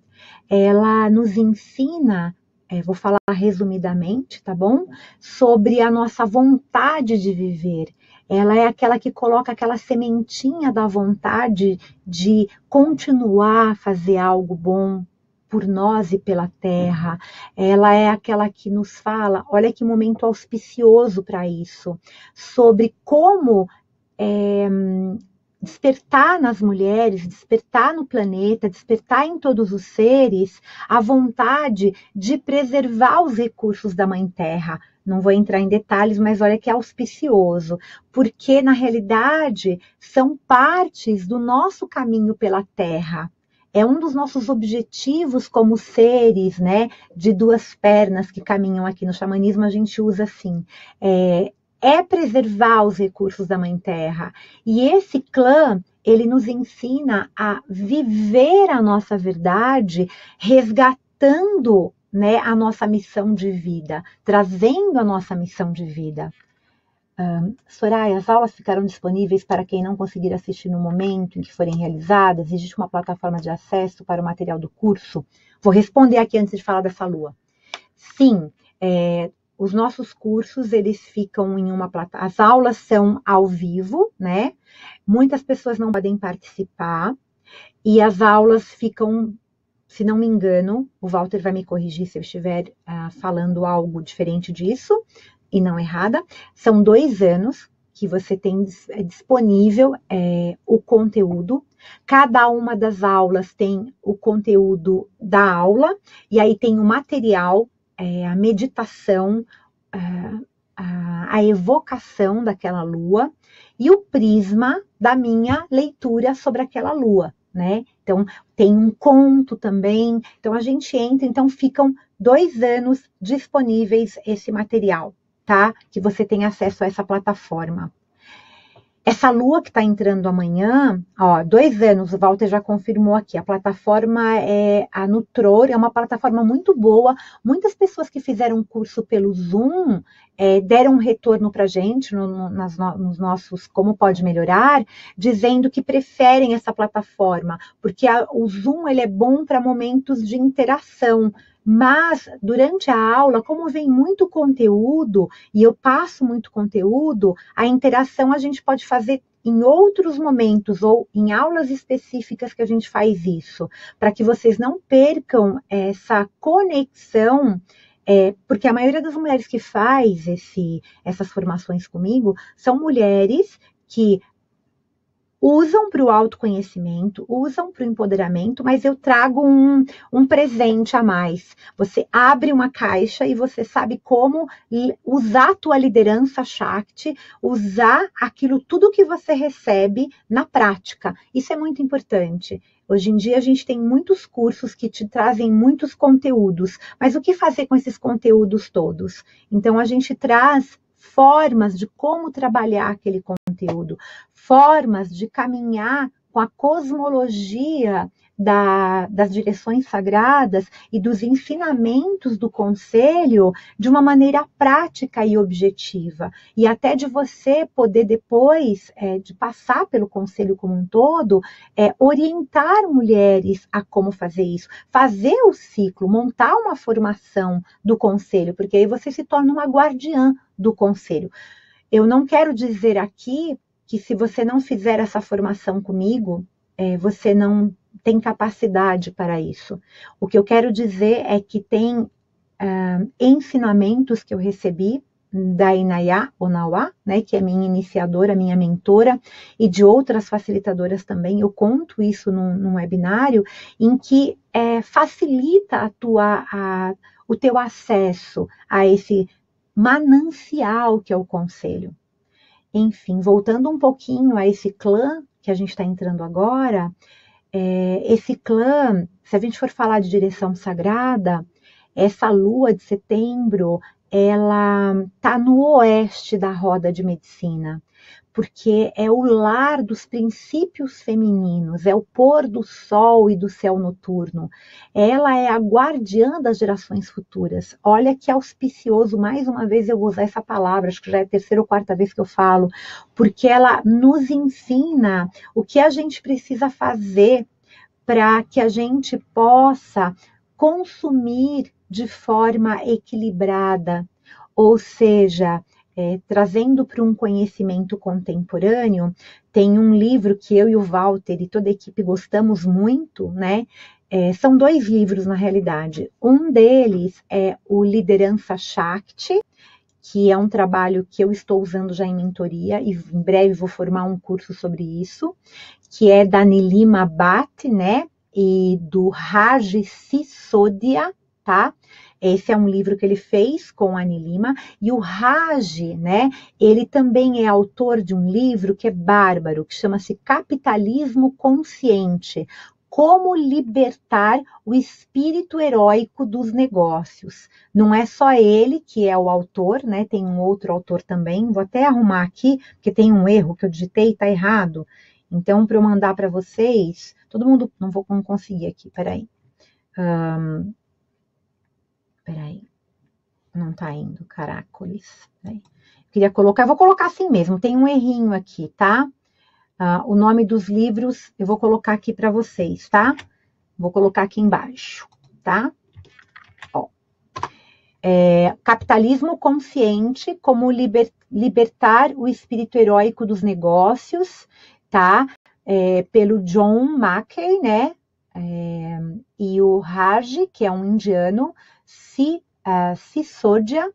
Ela nos ensina, vou falar resumidamente, tá bom? Sobre a nossa vontade de viver. Ela é aquela que coloca aquela sementinha da vontade de continuar a fazer algo bom por nós e pela terra. Ela é aquela que nos fala, olha que momento auspicioso para isso, sobre como despertar nas mulheres, despertar no planeta, despertar em todos os seres a vontade de preservar os recursos da Mãe Terra. Não vou entrar em detalhes, mas olha que auspicioso, porque na realidade são partes do nosso caminho pela Terra. É um dos nossos objetivos como seres, né, de 2 pernas que caminham aqui no xamanismo, a gente usa assim, preservar os recursos da Mãe Terra. E esse clã, ele nos ensina a viver a nossa verdade, resgatando né, a nossa missão de vida, trazendo a nossa missão de vida. Soraya, as aulas ficarão disponíveis para quem não conseguir assistir no momento em que forem realizadas? Existe uma plataforma de acesso para o material do curso? Vou responder aqui antes de falar dessa lua. Sim, os nossos cursos, eles ficam em uma plataforma, as aulas são ao vivo, né? Muitas pessoas não podem participar, e as aulas ficam, se não me engano, o Walter vai me corrigir se eu estiver falando algo diferente disso, e não errada, são 2 anos que você tem disponível o conteúdo. Cada uma das aulas tem o conteúdo da aula, e aí tem o material, a meditação, a evocação daquela lua, e o prisma da minha leitura sobre aquela lua, né? Então, tem um conto também. Então, a gente entra, então ficam 2 anos disponíveis esse material, tá? Que você tem acesso a essa plataforma. Essa lua que está entrando amanhã, 2 anos, o Walter já confirmou aqui, a plataforma é a Nutror, é uma plataforma muito boa. Muitas pessoas que fizeram curso pelo Zoom deram um retorno para a gente nos nossos Como Pode Melhorar, dizendo que preferem essa plataforma, porque o Zoom ele é bom para momentos de interação. Mas, durante a aula, como vem muito conteúdo, e eu passo muito conteúdo, a interação a gente pode fazer em outros momentos, ou em aulas específicas que a gente faz isso, para que vocês não percam essa conexão, porque a maioria das mulheres que faz essas formações comigo são mulheres que usam para o autoconhecimento, usam para o empoderamento, mas eu trago um presente a mais. Você abre uma caixa e você sabe como usar a tua liderança Shakti, usar aquilo tudo que você recebe na prática. Isso é muito importante. Hoje em dia a gente tem muitos cursos que te trazem muitos conteúdos, mas o que fazer com esses conteúdos todos? Então a gente traz formas de como trabalhar aquele conteúdo, formas de caminhar com a cosmologia das direções sagradas e dos ensinamentos do conselho de uma maneira prática e objetiva. E até de você poder depois, de passar pelo conselho como um todo, orientar mulheres a como fazer isso, fazer o ciclo, montar uma formação do conselho, porque aí você se torna uma guardiã do conselho. Eu não quero dizer aqui que se você não fizer essa formação comigo, você não tem capacidade para isso. O que eu quero dizer é que tem ensinamentos que eu recebi da Inayá Onawa, né, que é minha iniciadora, minha mentora, e de outras facilitadoras também. Eu conto isso num webinário em que facilita o teu acesso a esse manancial que é o conselho. Enfim, voltando um pouquinho a esse clã que a gente está entrando agora, esse clã, se a gente for falar de direção sagrada, essa lua de setembro, ela está no oeste da roda de medicina, porque é o lar dos princípios femininos, é o pôr do sol e do céu noturno. Ela é a guardiã das gerações futuras. Olha que auspicioso, mais uma vez eu vou usar essa palavra, acho que já é a 3ª ou 4ª vez que eu falo, porque ela nos ensina o que a gente precisa fazer para que a gente possa consumir de forma equilibrada, ou seja, trazendo para um conhecimento contemporâneo. Tem um livro que eu e o Walter e toda a equipe gostamos muito, né? São 2 livros, na realidade. Um deles é o Liderança Shakti, que é um trabalho que eu estou usando já em mentoria, e em breve vou formar um curso sobre isso, que é da Nilima Bhatt, né? E do Raj Sisodia, tá? Esse é um livro que ele fez com a Nilima, e o Raj, né, ele também é autor de um livro que é bárbaro, que chama-se Capitalismo Consciente, como libertar o espírito heróico dos negócios. Não é só ele que é o autor, né, tem um outro autor também, vou até arrumar aqui, porque tem um erro que eu digitei e está errado. Então, para eu mandar para vocês, todo mundo, não vou conseguir aqui, peraí. tá indo, caracoles. Queria colocar, eu vou colocar assim mesmo, tem um errinho aqui, tá? O nome dos livros eu vou colocar aqui para vocês, tá? Vou colocar aqui embaixo, tá? Ó. Capitalismo Consciente, como libertar o espírito heróico dos negócios, tá? Pelo John Mackey, né? E o Raj, que é um indiano, Sisodia,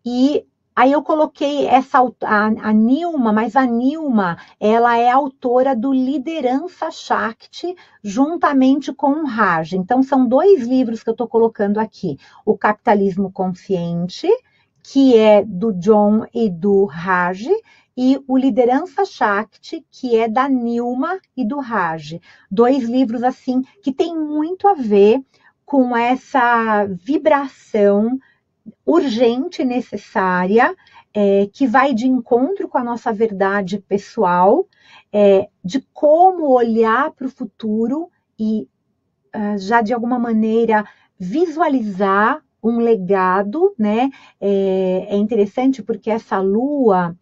e aí eu coloquei a Nilma, mas a Nilma, ela é autora do Liderança Shakti, juntamente com o Raj. Então, são 2 livros que eu estou colocando aqui. O Capitalismo Consciente, que é do John e do Raj, e o Liderança Shakti, que é da Nilma e do Raj. 2 livros, assim, que tem muito a ver com essa vibração urgente e necessária, que vai de encontro com a nossa verdade pessoal, de como olhar para o futuro e já de alguma maneira visualizar um legado, né? É interessante porque essa lua,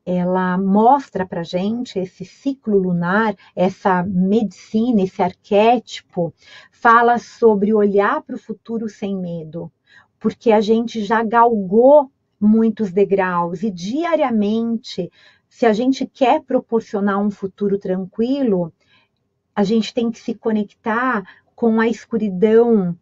ela mostra para gente esse ciclo lunar, essa medicina, esse arquétipo, fala sobre olhar para o futuro sem medo, porque a gente já galgou muitos degraus e diariamente, se a gente quer proporcionar um futuro tranquilo, a gente tem que se conectar com a escuridão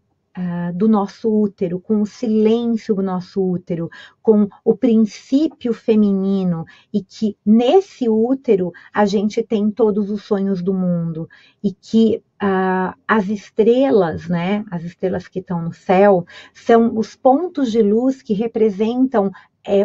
do nosso útero, com o silêncio do nosso útero, com o princípio feminino, e que nesse útero a gente tem todos os sonhos do mundo, e que as estrelas, né, as estrelas que estão no céu, são os pontos de luz que representam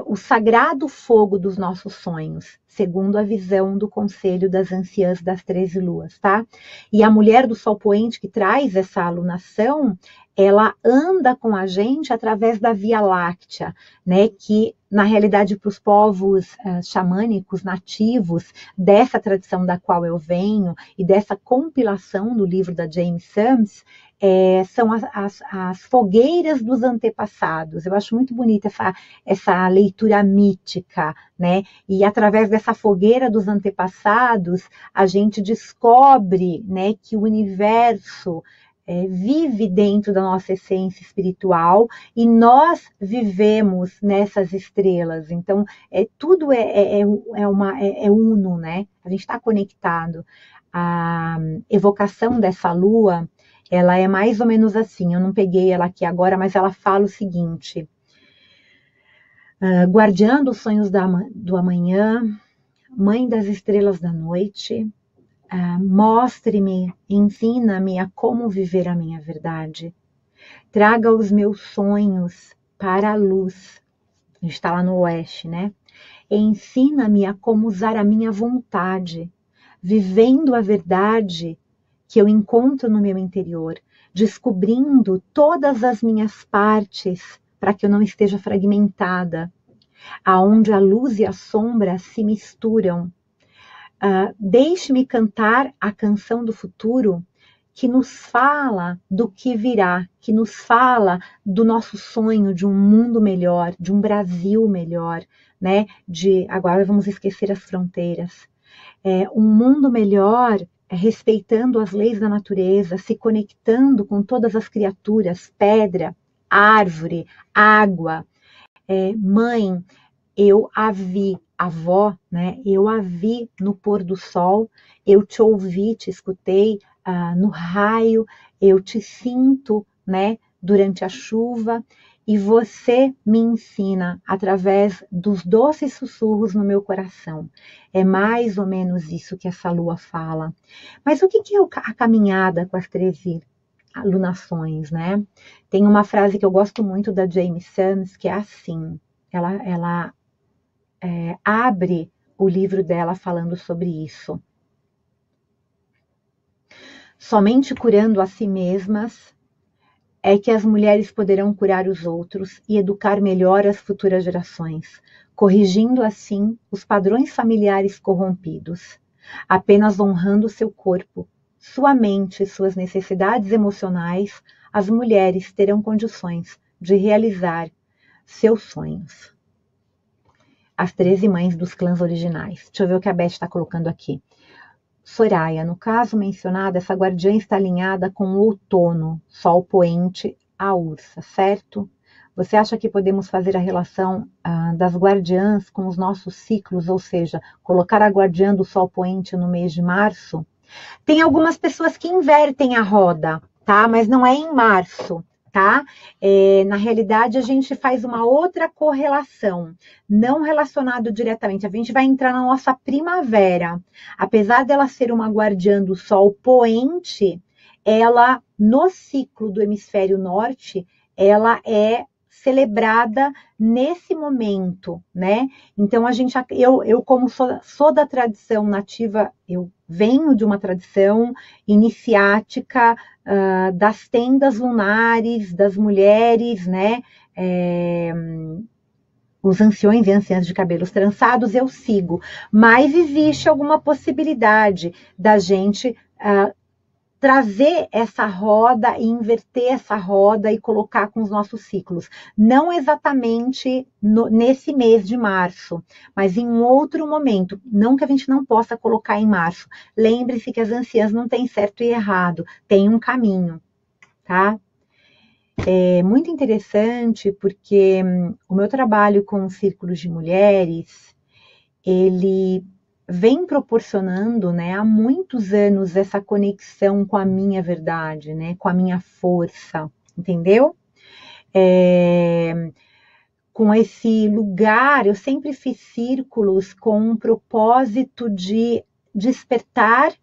o sagrado fogo dos nossos sonhos, segundo a visão do Conselho das Anciãs das 13 Luas, tá? E a mulher do sol poente que traz essa alunação, ela anda com a gente através da Via Láctea, né? Que, na realidade, para os povos xamânicos nativos dessa tradição da qual eu venho e dessa compilação do livro da Jane Sams, são as fogueiras dos antepassados. Eu acho muito bonita essa leitura mítica, né? E através dessa fogueira dos antepassados, a gente descobre, né, que o universo vive dentro da nossa essência espiritual e nós vivemos nessas estrelas. Então, tudo é uno, né? A gente está conectado. A evocação dessa lua, ela é mais ou menos assim, eu não peguei ela aqui agora, mas ela fala o seguinte: guardiã dos sonhos do amanhã, mãe das estrelas da noite, mostre-me, ensina-me a como viver a minha verdade. Traga os meus sonhos para a luz. A gente está lá no oeste, né? Ensina-me a como usar a minha vontade, vivendo a verdade que eu encontro no meu interior, descobrindo todas as minhas partes para que eu não esteja fragmentada, aonde a luz e a sombra se misturam. Deixe-me cantar a canção do futuro que nos fala do que virá, que nos fala do nosso sonho de um mundo melhor, de um Brasil melhor, né? Agora vamos esquecer as fronteiras. Um mundo melhor, respeitando as leis da natureza, se conectando com todas as criaturas, pedra, árvore, água. Mãe, eu a vi, avó, né? Eu a vi no pôr do sol, eu te ouvi, te escutei no raio, eu te sinto, né? Durante a chuva, e você me ensina através dos doces sussurros no meu coração. É mais ou menos isso que essa lua fala. Mas o que é a caminhada com as 13 alunações, né? Tem uma frase que eu gosto muito da Jane Sams, que é assim, ela abre o livro dela falando sobre isso. Somente curando a si mesmas é que as mulheres poderão curar os outros e educar melhor as futuras gerações, corrigindo assim os padrões familiares corrompidos. Apenas honrando seu corpo, sua mente e suas necessidades emocionais, as mulheres terão condições de realizar seus sonhos. As 13 mães dos clãs originais. Deixa eu ver o que a Beth está colocando aqui. Soraya, no caso mencionado, essa guardiã está alinhada com o outono, sol poente, a ursa, certo? Você acha que podemos fazer a relação das guardiãs com os nossos ciclos, ou seja, colocar a guardiã do sol poente no mês de março? Tem algumas pessoas que invertem a roda, tá? Mas não é em março, tá? Na realidade, a gente faz uma outra correlação, não relacionado diretamente. A gente vai entrar na nossa primavera. Apesar dela ser uma guardiã do sol poente, ela, no ciclo do hemisfério norte, ela é celebrada nesse momento, né? Então eu como sou da tradição nativa, eu venho de uma tradição iniciática das tendas lunares, das mulheres, né? Os anciões e anciãs de cabelos trançados eu sigo, mas existe alguma possibilidade da gente trazer essa roda e inverter essa roda e colocar com os nossos ciclos. Não exatamente nesse mês de março, mas em um outro momento. Não que a gente não possa colocar em março. Lembre-se que as anciãs não têm certo e errado, tem um caminho, tá? É muito interessante porque o meu trabalho com círculos de mulheres, ele vem proporcionando, né, há muitos anos essa conexão com a minha verdade, né, com a minha força, entendeu? Com esse lugar, eu sempre fiz círculos com um propósito de despertar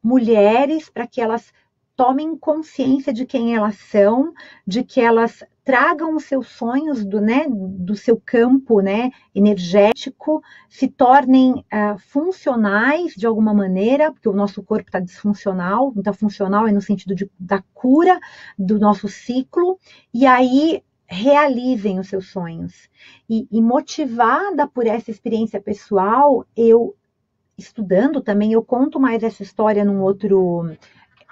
mulheres para que elas tomem consciência de quem elas são, de que elas tragam os seus sonhos do seu campo, né, energético, se tornem funcionais de alguma maneira, porque o nosso corpo está disfuncional, então funcional é no sentido da cura do nosso ciclo, e aí realizem os seus sonhos. E motivada por essa experiência pessoal, eu estudando também, eu conto mais essa história num outro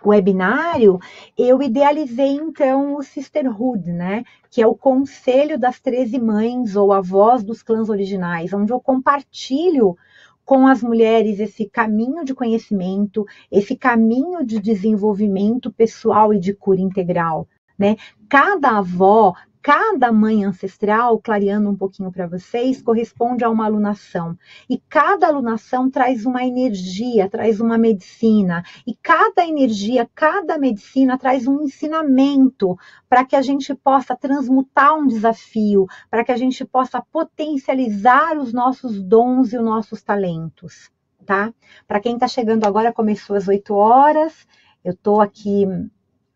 webinário, eu idealizei então o Sisterhood, né? Que é o Conselho das 13 Mães ou a voz dos clãs originais, onde eu compartilho com as mulheres esse caminho de conhecimento, esse caminho de desenvolvimento pessoal e de cura integral, né? Cada avó, cada mãe ancestral, clareando um pouquinho para vocês, corresponde a uma alunação. E cada alunação traz uma energia, traz uma medicina. E cada energia, cada medicina traz um ensinamento para que a gente possa transmutar um desafio, para que a gente possa potencializar os nossos dons e os nossos talentos, tá? Para quem está chegando agora, começou às 8 horas, eu estou aqui...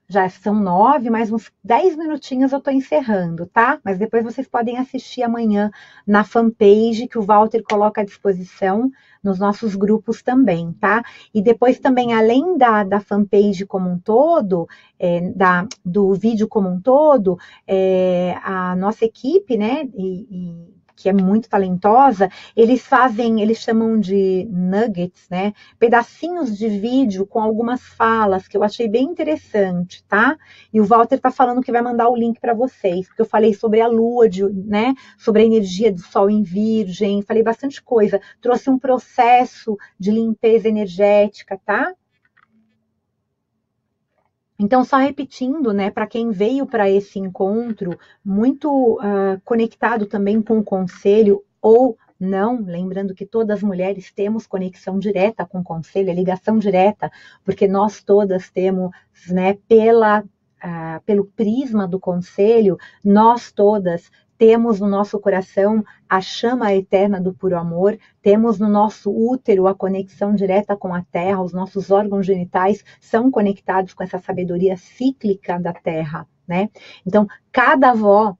Já são 9, mais uns 10 minutinhos eu estou encerrando, tá? Mas depois vocês podem assistir amanhã na fanpage que o Walter coloca à disposição nos nossos grupos também, tá? E depois também, além da fanpage como um todo, do vídeo como um todo, a nossa equipe, né? Que é muito talentosa, eles chamam de nuggets, né? Pedacinhos de vídeo com algumas falas que eu achei bem interessante, tá? E o Walter tá falando que vai mandar o link para vocês, porque eu falei sobre a lua, né? Sobre a energia do sol em virgem, falei bastante coisa, trouxe um processo de limpeza energética, tá? Então, só repetindo, né, para quem veio para esse encontro, muito conectado também com o conselho, ou não, lembrando que todas as mulheres temos conexão direta com o conselho, é ligação direta, porque nós todas temos, né, pelo prisma do conselho, nós todas temos no nosso coração a chama eterna do puro amor, temos no nosso útero a conexão direta com a terra, os nossos órgãos genitais são conectados com essa sabedoria cíclica da terra, né? Então, cada avó,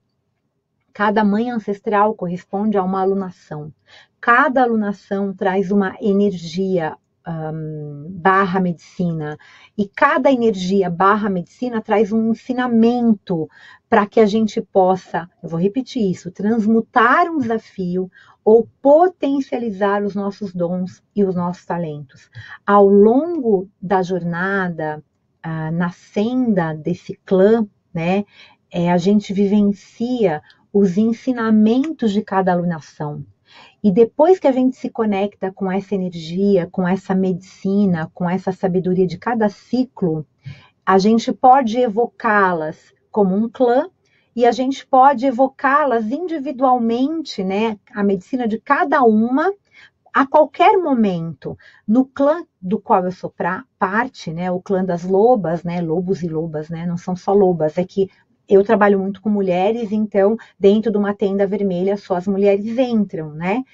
cada mãe ancestral corresponde a uma alunação. Cada alunação traz uma energia barra medicina, e cada energia barra medicina traz um ensinamento para que a gente possa, eu vou repetir isso, transmutar um desafio ou potencializar os nossos dons e os nossos talentos. Ao longo da jornada, na senda desse clã, né, a gente vivencia os ensinamentos de cada alunação. E depois que a gente se conecta com essa energia, com essa medicina, com essa sabedoria de cada ciclo, a gente pode evocá-las como um clã e a gente pode evocá-las individualmente, né? A medicina de cada uma, a qualquer momento. No clã do qual eu sou parte, né? O clã das lobas, né? Lobos e lobas, né? Não são só lobas, é que eu trabalho muito com mulheres, então, dentro de uma tenda vermelha, só as mulheres entram, né?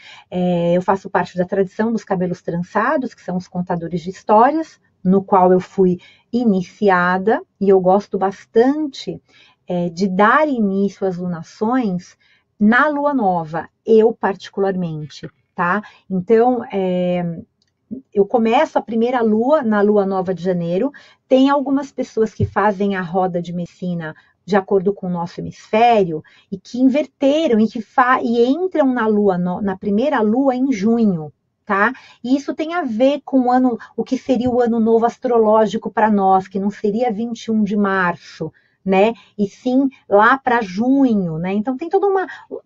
Eu faço parte da tradição dos cabelos trançados, que são os contadores de histórias, no qual eu fui iniciada, e eu gosto bastante de dar início às lunações na lua nova, eu particularmente, tá? Então, eu começo a primeira lua na lua nova de janeiro. Tem algumas pessoas que fazem a roda de medicina de acordo com o nosso hemisfério e que inverteram e entram na primeira lua em junho, tá? E isso tem a ver com o que seria o ano novo astrológico para nós, que não seria 21 de março, né? E sim lá para junho, né? Então tem toda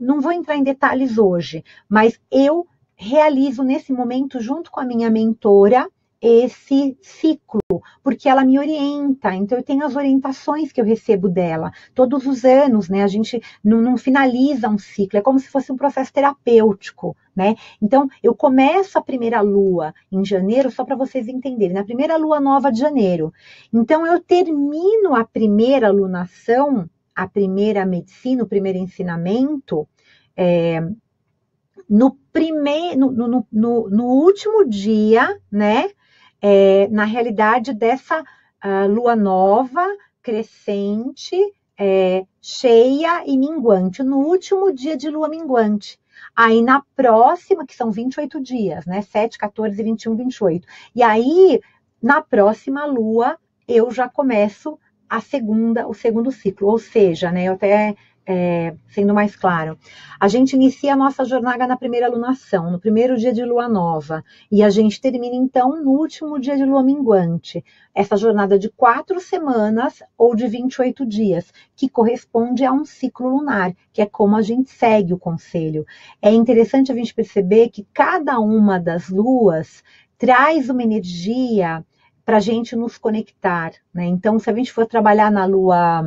não vou entrar em detalhes hoje, mas eu realizo nesse momento, junto com a minha mentora, esse ciclo, porque ela me orienta, então eu tenho as orientações que eu recebo dela, todos os anos, né, a gente não finaliza um ciclo, é como se fosse um processo terapêutico, né, então eu começo a primeira lua em janeiro, só para vocês entenderem, na primeira lua nova de janeiro, então eu termino a primeira lunação, a primeira medicina, o primeiro ensinamento, no último dia, né, na realidade dessa lua nova, crescente, cheia e minguante, no último dia de lua minguante. Aí na próxima, que são 28 dias, né, 7, 14, 21, 28. E aí, na próxima lua, eu já começo o segundo ciclo, ou seja, né, eu até... sendo mais claro, a gente inicia a nossa jornada na primeira lunação, no primeiro dia de lua nova, e a gente termina então no último dia de lua minguante, essa jornada de 4 semanas ou de 28 dias, que corresponde a um ciclo lunar, que é como a gente segue o conselho. É interessante a gente perceber que cada uma das luas traz uma energia para a gente nos conectar, né? Então, se a gente for trabalhar na lua...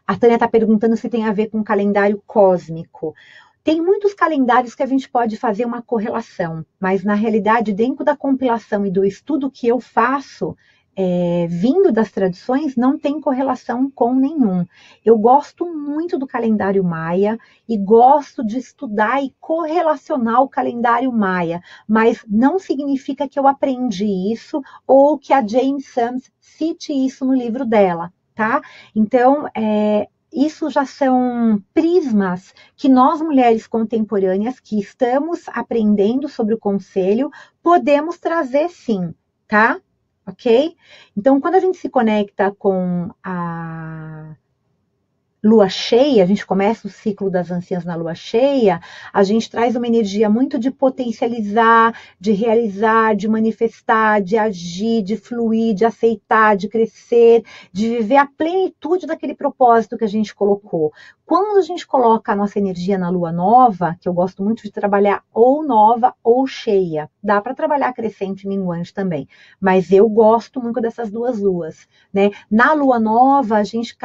A Tânia está perguntando se tem a ver com o calendário cósmico. Tem muitos calendários que a gente pode fazer uma correlação, mas na realidade, dentro da compilação e do estudo que eu faço, vindo das tradições, não tem correlação com nenhum. Eu gosto muito do calendário maia e gosto de estudar e correlacionar o calendário maia, mas não significa que eu aprendi isso ou que a Jane Sams cite isso no livro dela. Tá? Então, isso já são prismas que nós, mulheres contemporâneas, que estamos aprendendo sobre o conselho, podemos trazer sim, tá? Ok? Então, quando a gente se conecta com a lua cheia, a gente começa o ciclo das anciãs na lua cheia, a gente traz uma energia muito de potencializar, de realizar, de manifestar, de agir, de fluir, de aceitar, de crescer, de viver a plenitude daquele propósito que a gente colocou. Quando a gente coloca a nossa energia na lua nova, que eu gosto muito de trabalhar ou nova ou cheia, dá para trabalhar crescente e minguante também, mas eu gosto muito dessas duas luas, né? Na lua nova, a gente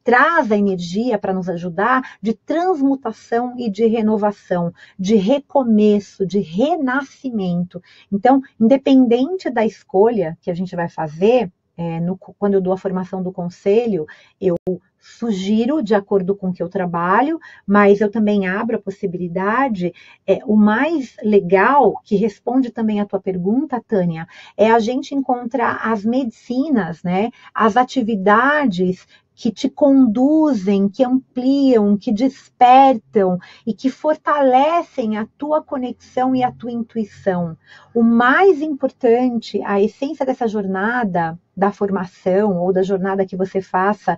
traz a energia para nos ajudar de transmutação e de renovação, de recomeço, de renascimento. Então, independente da escolha que a gente vai fazer, quando eu dou a formação do conselho, eu sugiro de acordo com o que eu trabalho, mas eu também abro a possibilidade, o mais legal, que responde também a tua pergunta, Tânia, é a gente encontrar as medicinas, né, as atividades que te conduzem, que ampliam, que despertam e que fortalecem a tua conexão e a tua intuição. O mais importante, a essência dessa jornada, da formação ou da jornada que você faça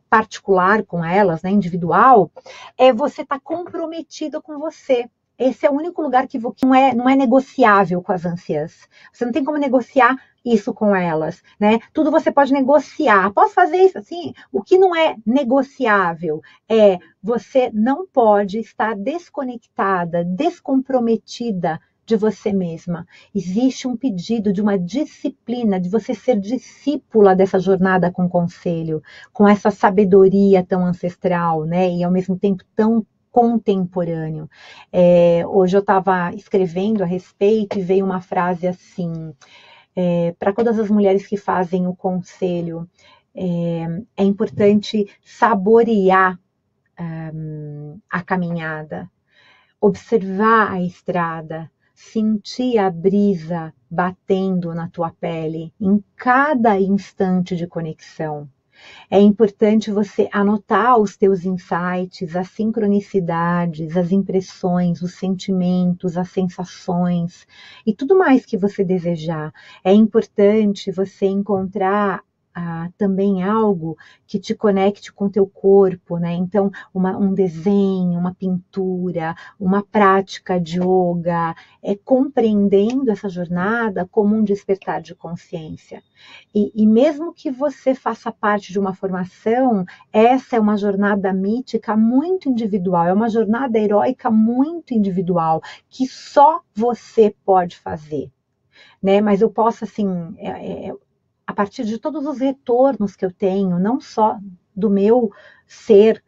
particular com elas, né, individual, é você estar comprometido com você. Esse é o único lugar que não é negociável com as anciãs. Você não tem como negociar isso com elas, né? Tudo você pode negociar. Posso fazer isso assim? O que não é negociável é você não pode estar desconectada, descomprometida de você mesma. Existe um pedido de uma disciplina, de você ser discípula dessa jornada com conselho, com essa sabedoria tão ancestral, né? E ao mesmo tempo tão contemporâneo. Hoje eu estava escrevendo a respeito e veio uma frase assim: para todas as mulheres que fazem o conselho, é importante saborear a caminhada, observar a estrada, sentir a brisa batendo na tua pele em cada instante de conexão. É importante você anotar os teus insights, as sincronicidades, as impressões, os sentimentos, as sensações e tudo mais que você desejar. É importante você encontrar também algo que te conecte com o teu corpo, né? Então, um desenho, uma pintura, uma prática de yoga, compreendendo essa jornada como um despertar de consciência. E mesmo que você faça parte de uma formação, essa é uma jornada mítica muito individual, é uma jornada heróica muito individual, que só você pode fazer, né? Mas eu posso, assim, a partir de todos os retornos que eu tenho, não só do meu ser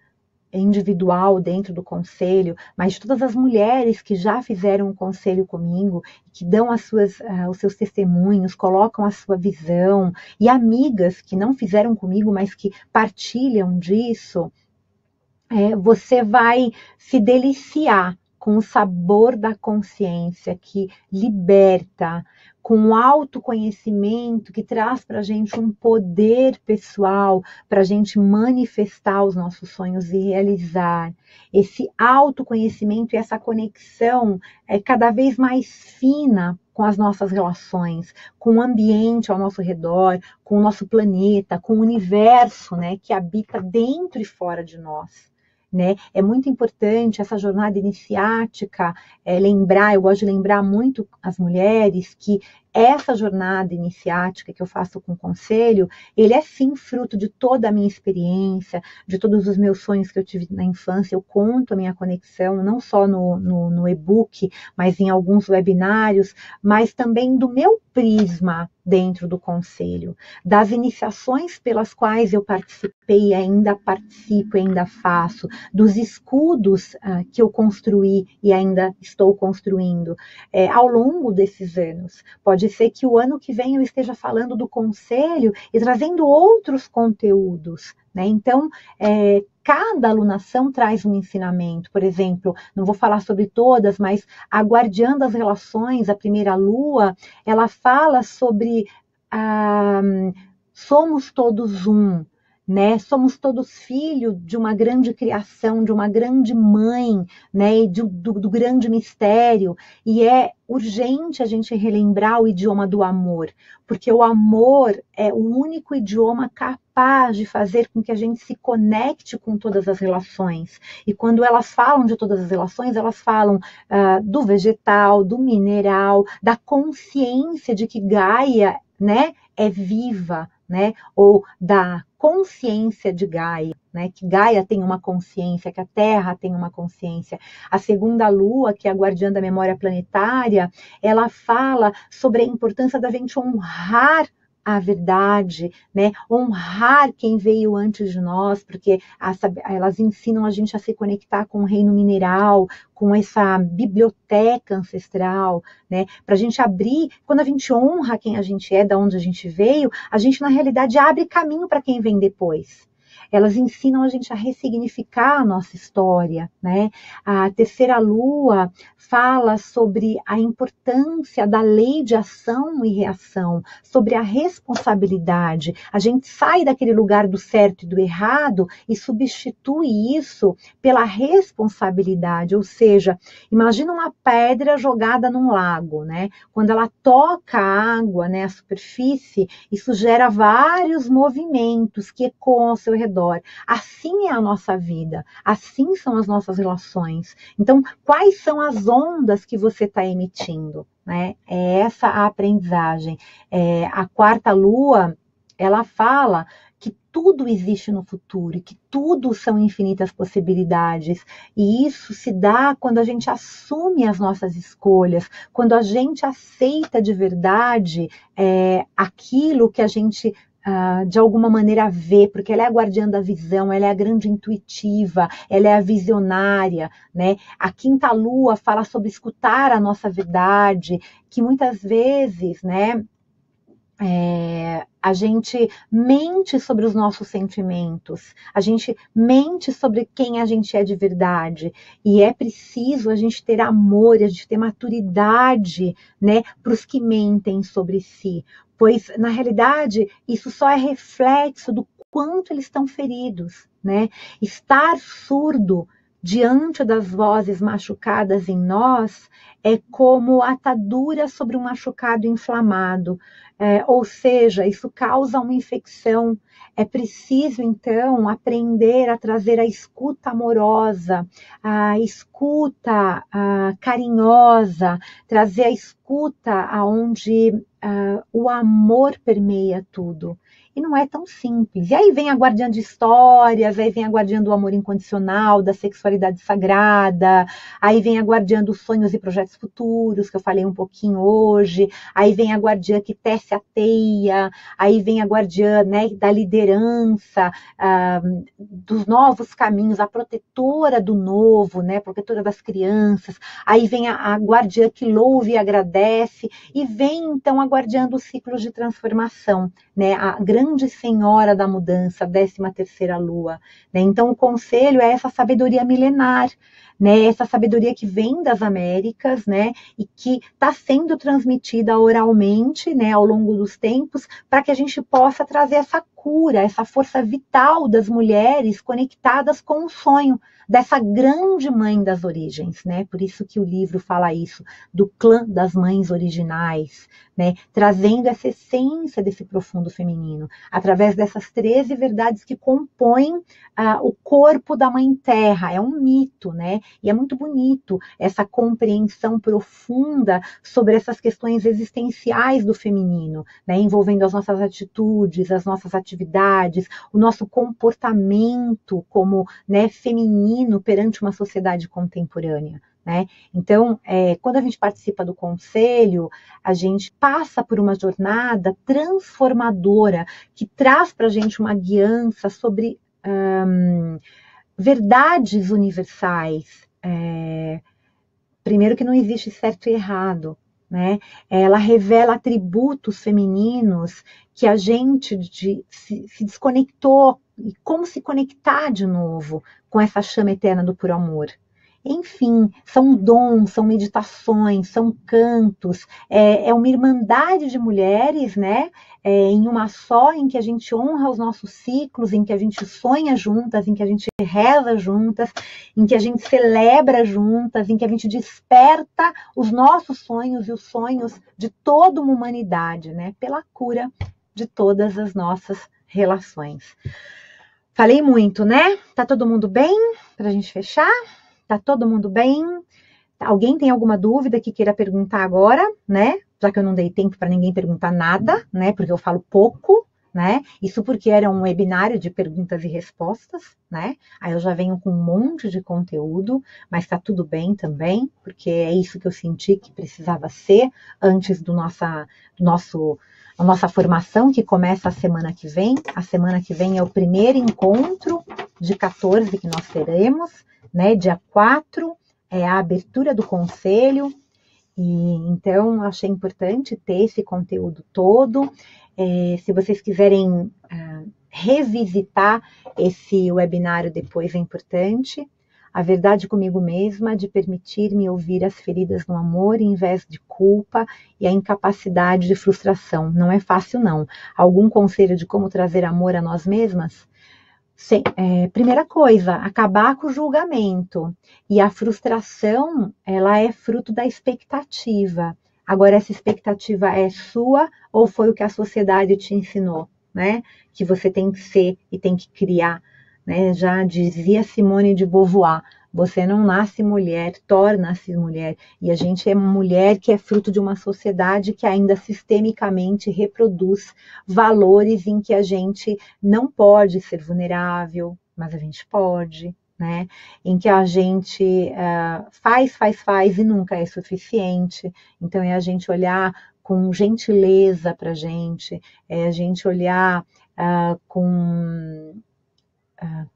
individual dentro do conselho, mas de todas as mulheres que já fizeram um conselho comigo, que dão os seus testemunhos, colocam a sua visão, e amigas que não fizeram comigo, mas que partilham disso, você vai se deliciar com o sabor da consciência que liberta, com o autoconhecimento que traz para a gente um poder pessoal, para a gente manifestar os nossos sonhos e realizar. Esse autoconhecimento e essa conexão é cada vez mais fina com as nossas relações, com o ambiente ao nosso redor, com o nosso planeta, com o universo, né, que habita dentro e fora de nós. Né? É muito importante essa jornada iniciática, eu gosto de lembrar muito as mulheres que essa jornada iniciática que eu faço com o conselho, ele é sim fruto de toda a minha experiência, de todos os meus sonhos que eu tive na infância. Eu conto a minha conexão, não só no e-book, mas em alguns webinários, mas também do meu prisma dentro do conselho, das iniciações pelas quais eu participei, ainda participo, ainda faço, dos escudos que eu construí e ainda estou construindo ao longo desses anos. Pode ser que o ano que vem eu esteja falando do conselho e trazendo outros conteúdos, né? Então, cada alunação traz um ensinamento. Por exemplo, não vou falar sobre todas, mas a Guardiã das Relações, a primeira lua, ela fala sobre somos todos um, né? Somos todos filhos de uma grande criação, de uma grande mãe, né? E do grande mistério. E é urgente a gente relembrar o idioma do amor, porque o amor é o único idioma capaz de fazer com que a gente se conecte com todas as relações. E quando elas falam de todas as relações, elas falam do vegetal, do mineral, da consciência de que Gaia, né, é viva, né? Ou da consciência de Gaia, né? Que Gaia tem uma consciência, que a Terra tem uma consciência. A segunda lua, que é a guardiã da memória planetária, ela fala sobre a importância da gente honrar a verdade, né? Honrar quem veio antes de nós, porque elas ensinam a gente a se conectar com o reino mineral, com essa biblioteca ancestral, né? Para a gente abrir, quando a gente honra quem a gente é, da onde a gente veio, a gente na realidade abre caminho para quem vem depois. Elas ensinam a gente a ressignificar a nossa história, né? A terceira lua fala sobre a importância da lei de ação e reação, sobre a responsabilidade. A gente sai daquele lugar do certo e do errado e substitui isso pela responsabilidade, ou seja, imagina uma pedra jogada num lago, né? Quando ela toca a água, né, a superfície, isso gera vários movimentos que ecoam ao seu redor. redor. Assim é a nossa vida, assim são as nossas relações. Então, quais são as ondas que você está emitindo, né? É essa a aprendizagem. A quarta lua, ela fala que tudo existe no futuro e que tudo são infinitas possibilidades. E isso se dá quando a gente assume as nossas escolhas, quando a gente aceita de verdade aquilo que a gente de alguma maneira vê, porque ela é a guardiã da visão, ela é a grande intuitiva, ela é a visionária, né? A quinta lua fala sobre escutar a nossa verdade, que muitas vezes, né? A gente mente sobre os nossos sentimentos, a gente mente sobre quem a gente é de verdade, e é preciso a gente ter amor, a gente ter maturidade, né, para os que mentem sobre si, pois na realidade isso só é reflexo do quanto eles estão feridos, né? Estar surdo diante das vozes machucadas em nós é como atadura sobre um machucado inflamado. Ou seja, isso causa uma infecção. É preciso, então, aprender a trazer a escuta amorosa, a escuta carinhosa, trazer a escuta aonde o amor permeia tudo. E não é tão simples. E aí vem a guardiã de histórias, aí vem a guardiã do amor incondicional, da sexualidade sagrada, aí vem a guardiã dos sonhos e projetos futuros, que eu falei um pouquinho hoje, aí vem a guardiã que tece a teia, aí vem a guardiã, né, da liderança, dos novos caminhos, a protetora do novo, né, protetora das crianças, aí vem a guardiã que louva e agradece, e vem então a guardiã dos ciclos de transformação, né, a grande senhora da mudança, a 13ª lua, né? Então o conselho é essa sabedoria milenar, né? Essa sabedoria que vem das Américas, né? E que está sendo transmitida oralmente, né? Ao longo dos tempos, para que a gente possa trazer essa cura, essa força vital das mulheres conectadas com o sonho dessa grande mãe das origens, né? Por isso que o livro fala isso, do clã das mães originais, né? Trazendo essa essência desse profundo feminino, através dessas 13 verdades que compõem o corpo da Mãe Terra. É um mito, né? E é muito bonito essa compreensão profunda sobre essas questões existenciais do feminino, né? Envolvendo as nossas atitudes, as nossas atividades, o nosso comportamento como, né, feminino perante uma sociedade contemporânea. Né? Então, quando a gente participa do conselho, a gente passa por uma jornada transformadora que traz para a gente uma guiança sobre verdades universais. Primeiro que não existe certo e errado, né? Ela revela atributos femininos que a gente se desconectou, e como se conectar de novo com essa chama eterna do puro amor. Enfim, são dons, são meditações, são cantos, é uma irmandade de mulheres, né? Em uma só, em que a gente honra os nossos ciclos, em que a gente sonha juntas, em que a gente reza juntas, em que a gente celebra juntas, em que a gente desperta os nossos sonhos e os sonhos de toda uma humanidade, né? Pela cura de todas as nossas relações. Falei muito, né? Tá todo mundo bem? Pra gente fechar? Tá todo mundo bem? Alguém tem alguma dúvida que queira perguntar agora, né? Já que eu não dei tempo para ninguém perguntar nada, né? Porque eu falo pouco, né? Isso porque era um webinário de perguntas e respostas, né? Aí eu já venho com um monte de conteúdo, mas tá tudo bem também, porque é isso que eu senti que precisava ser antes a nossa formação, que começa a semana que vem. A semana que vem é o primeiro encontro de 14 que nós teremos, né? Dia 4 é a abertura do conselho, e então achei importante ter esse conteúdo todo. Se vocês quiserem revisitar esse webinário depois, é importante. A verdade comigo mesma, de permitir-me ouvir as feridas no amor em vez de culpa e a incapacidade de frustração. Não é fácil, não. Algum conselho de como trazer amor a nós mesmas? Primeira coisa, acabar com o julgamento. E a frustração, ela é fruto da expectativa. Agora, essa expectativa é sua ou foi o que a sociedade te ensinou, né? Que você tem que ser e tem que criar né? Já dizia Simone de Beauvoir, você não nasce mulher, torna-se mulher. E a gente é mulher que é fruto de uma sociedade que ainda sistemicamente reproduz valores em que a gente não pode ser vulnerável, mas a gente pode, né? Em que a gente faz e nunca é suficiente. Então é a gente olhar com gentileza para a gente, é a gente olhar com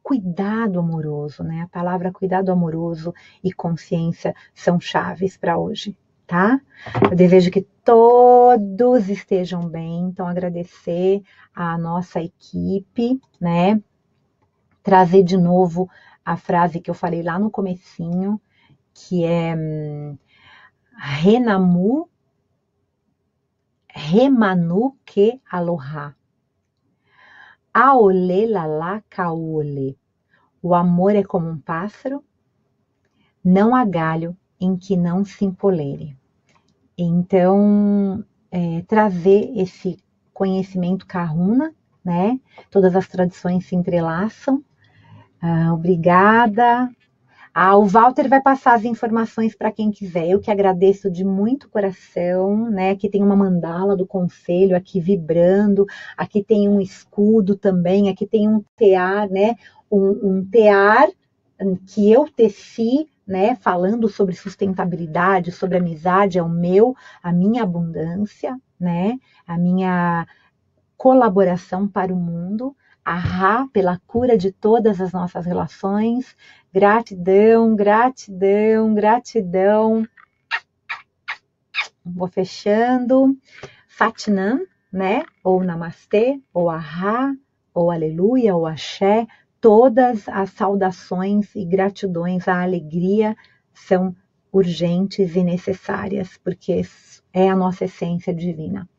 cuidado amoroso, né? A palavra cuidado amoroso e consciência são chaves para hoje, tá? Eu desejo que todos estejam bem, então agradecer a nossa equipe, né? Trazer de novo a frase que eu falei lá no comecinho, que é Renamu, Remanu que aloha. Aole lala kaole. O amor é como um pássaro, não há galho em que não se empoleire. Então, trazer esse conhecimento Kahuna, né? Todas as tradições se entrelaçam. Obrigada. O Walter vai passar as informações para quem quiser. Eu que agradeço de muito coração, né? Aqui tem uma mandala do conselho aqui vibrando, aqui tem um escudo também, aqui tem um tear, né? Um tear que eu teci, né? Falando sobre sustentabilidade, sobre amizade, é a minha abundância, né? A minha colaboração para o mundo. Ahá, pela cura de todas as nossas relações. Gratidão, gratidão, gratidão. Vou fechando. Satnam, né? Ou Namastê, ou Ahá, ou Aleluia, ou Axé. Todas as saudações e gratidões à alegria são urgentes e necessárias, porque é a nossa essência divina.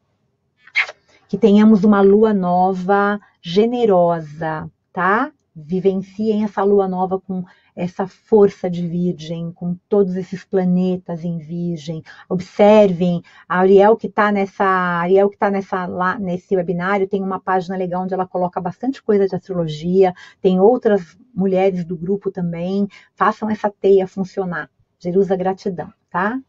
Que tenhamos uma lua nova generosa, tá? Vivenciem essa lua nova com essa força de Virgem, com todos esses planetas em Virgem. Observem, a Ariel que está nesse webinário, tem uma página legal onde ela coloca bastante coisa de astrologia, tem outras mulheres do grupo também. Façam essa teia funcionar. Jerusa, gratidão, tá?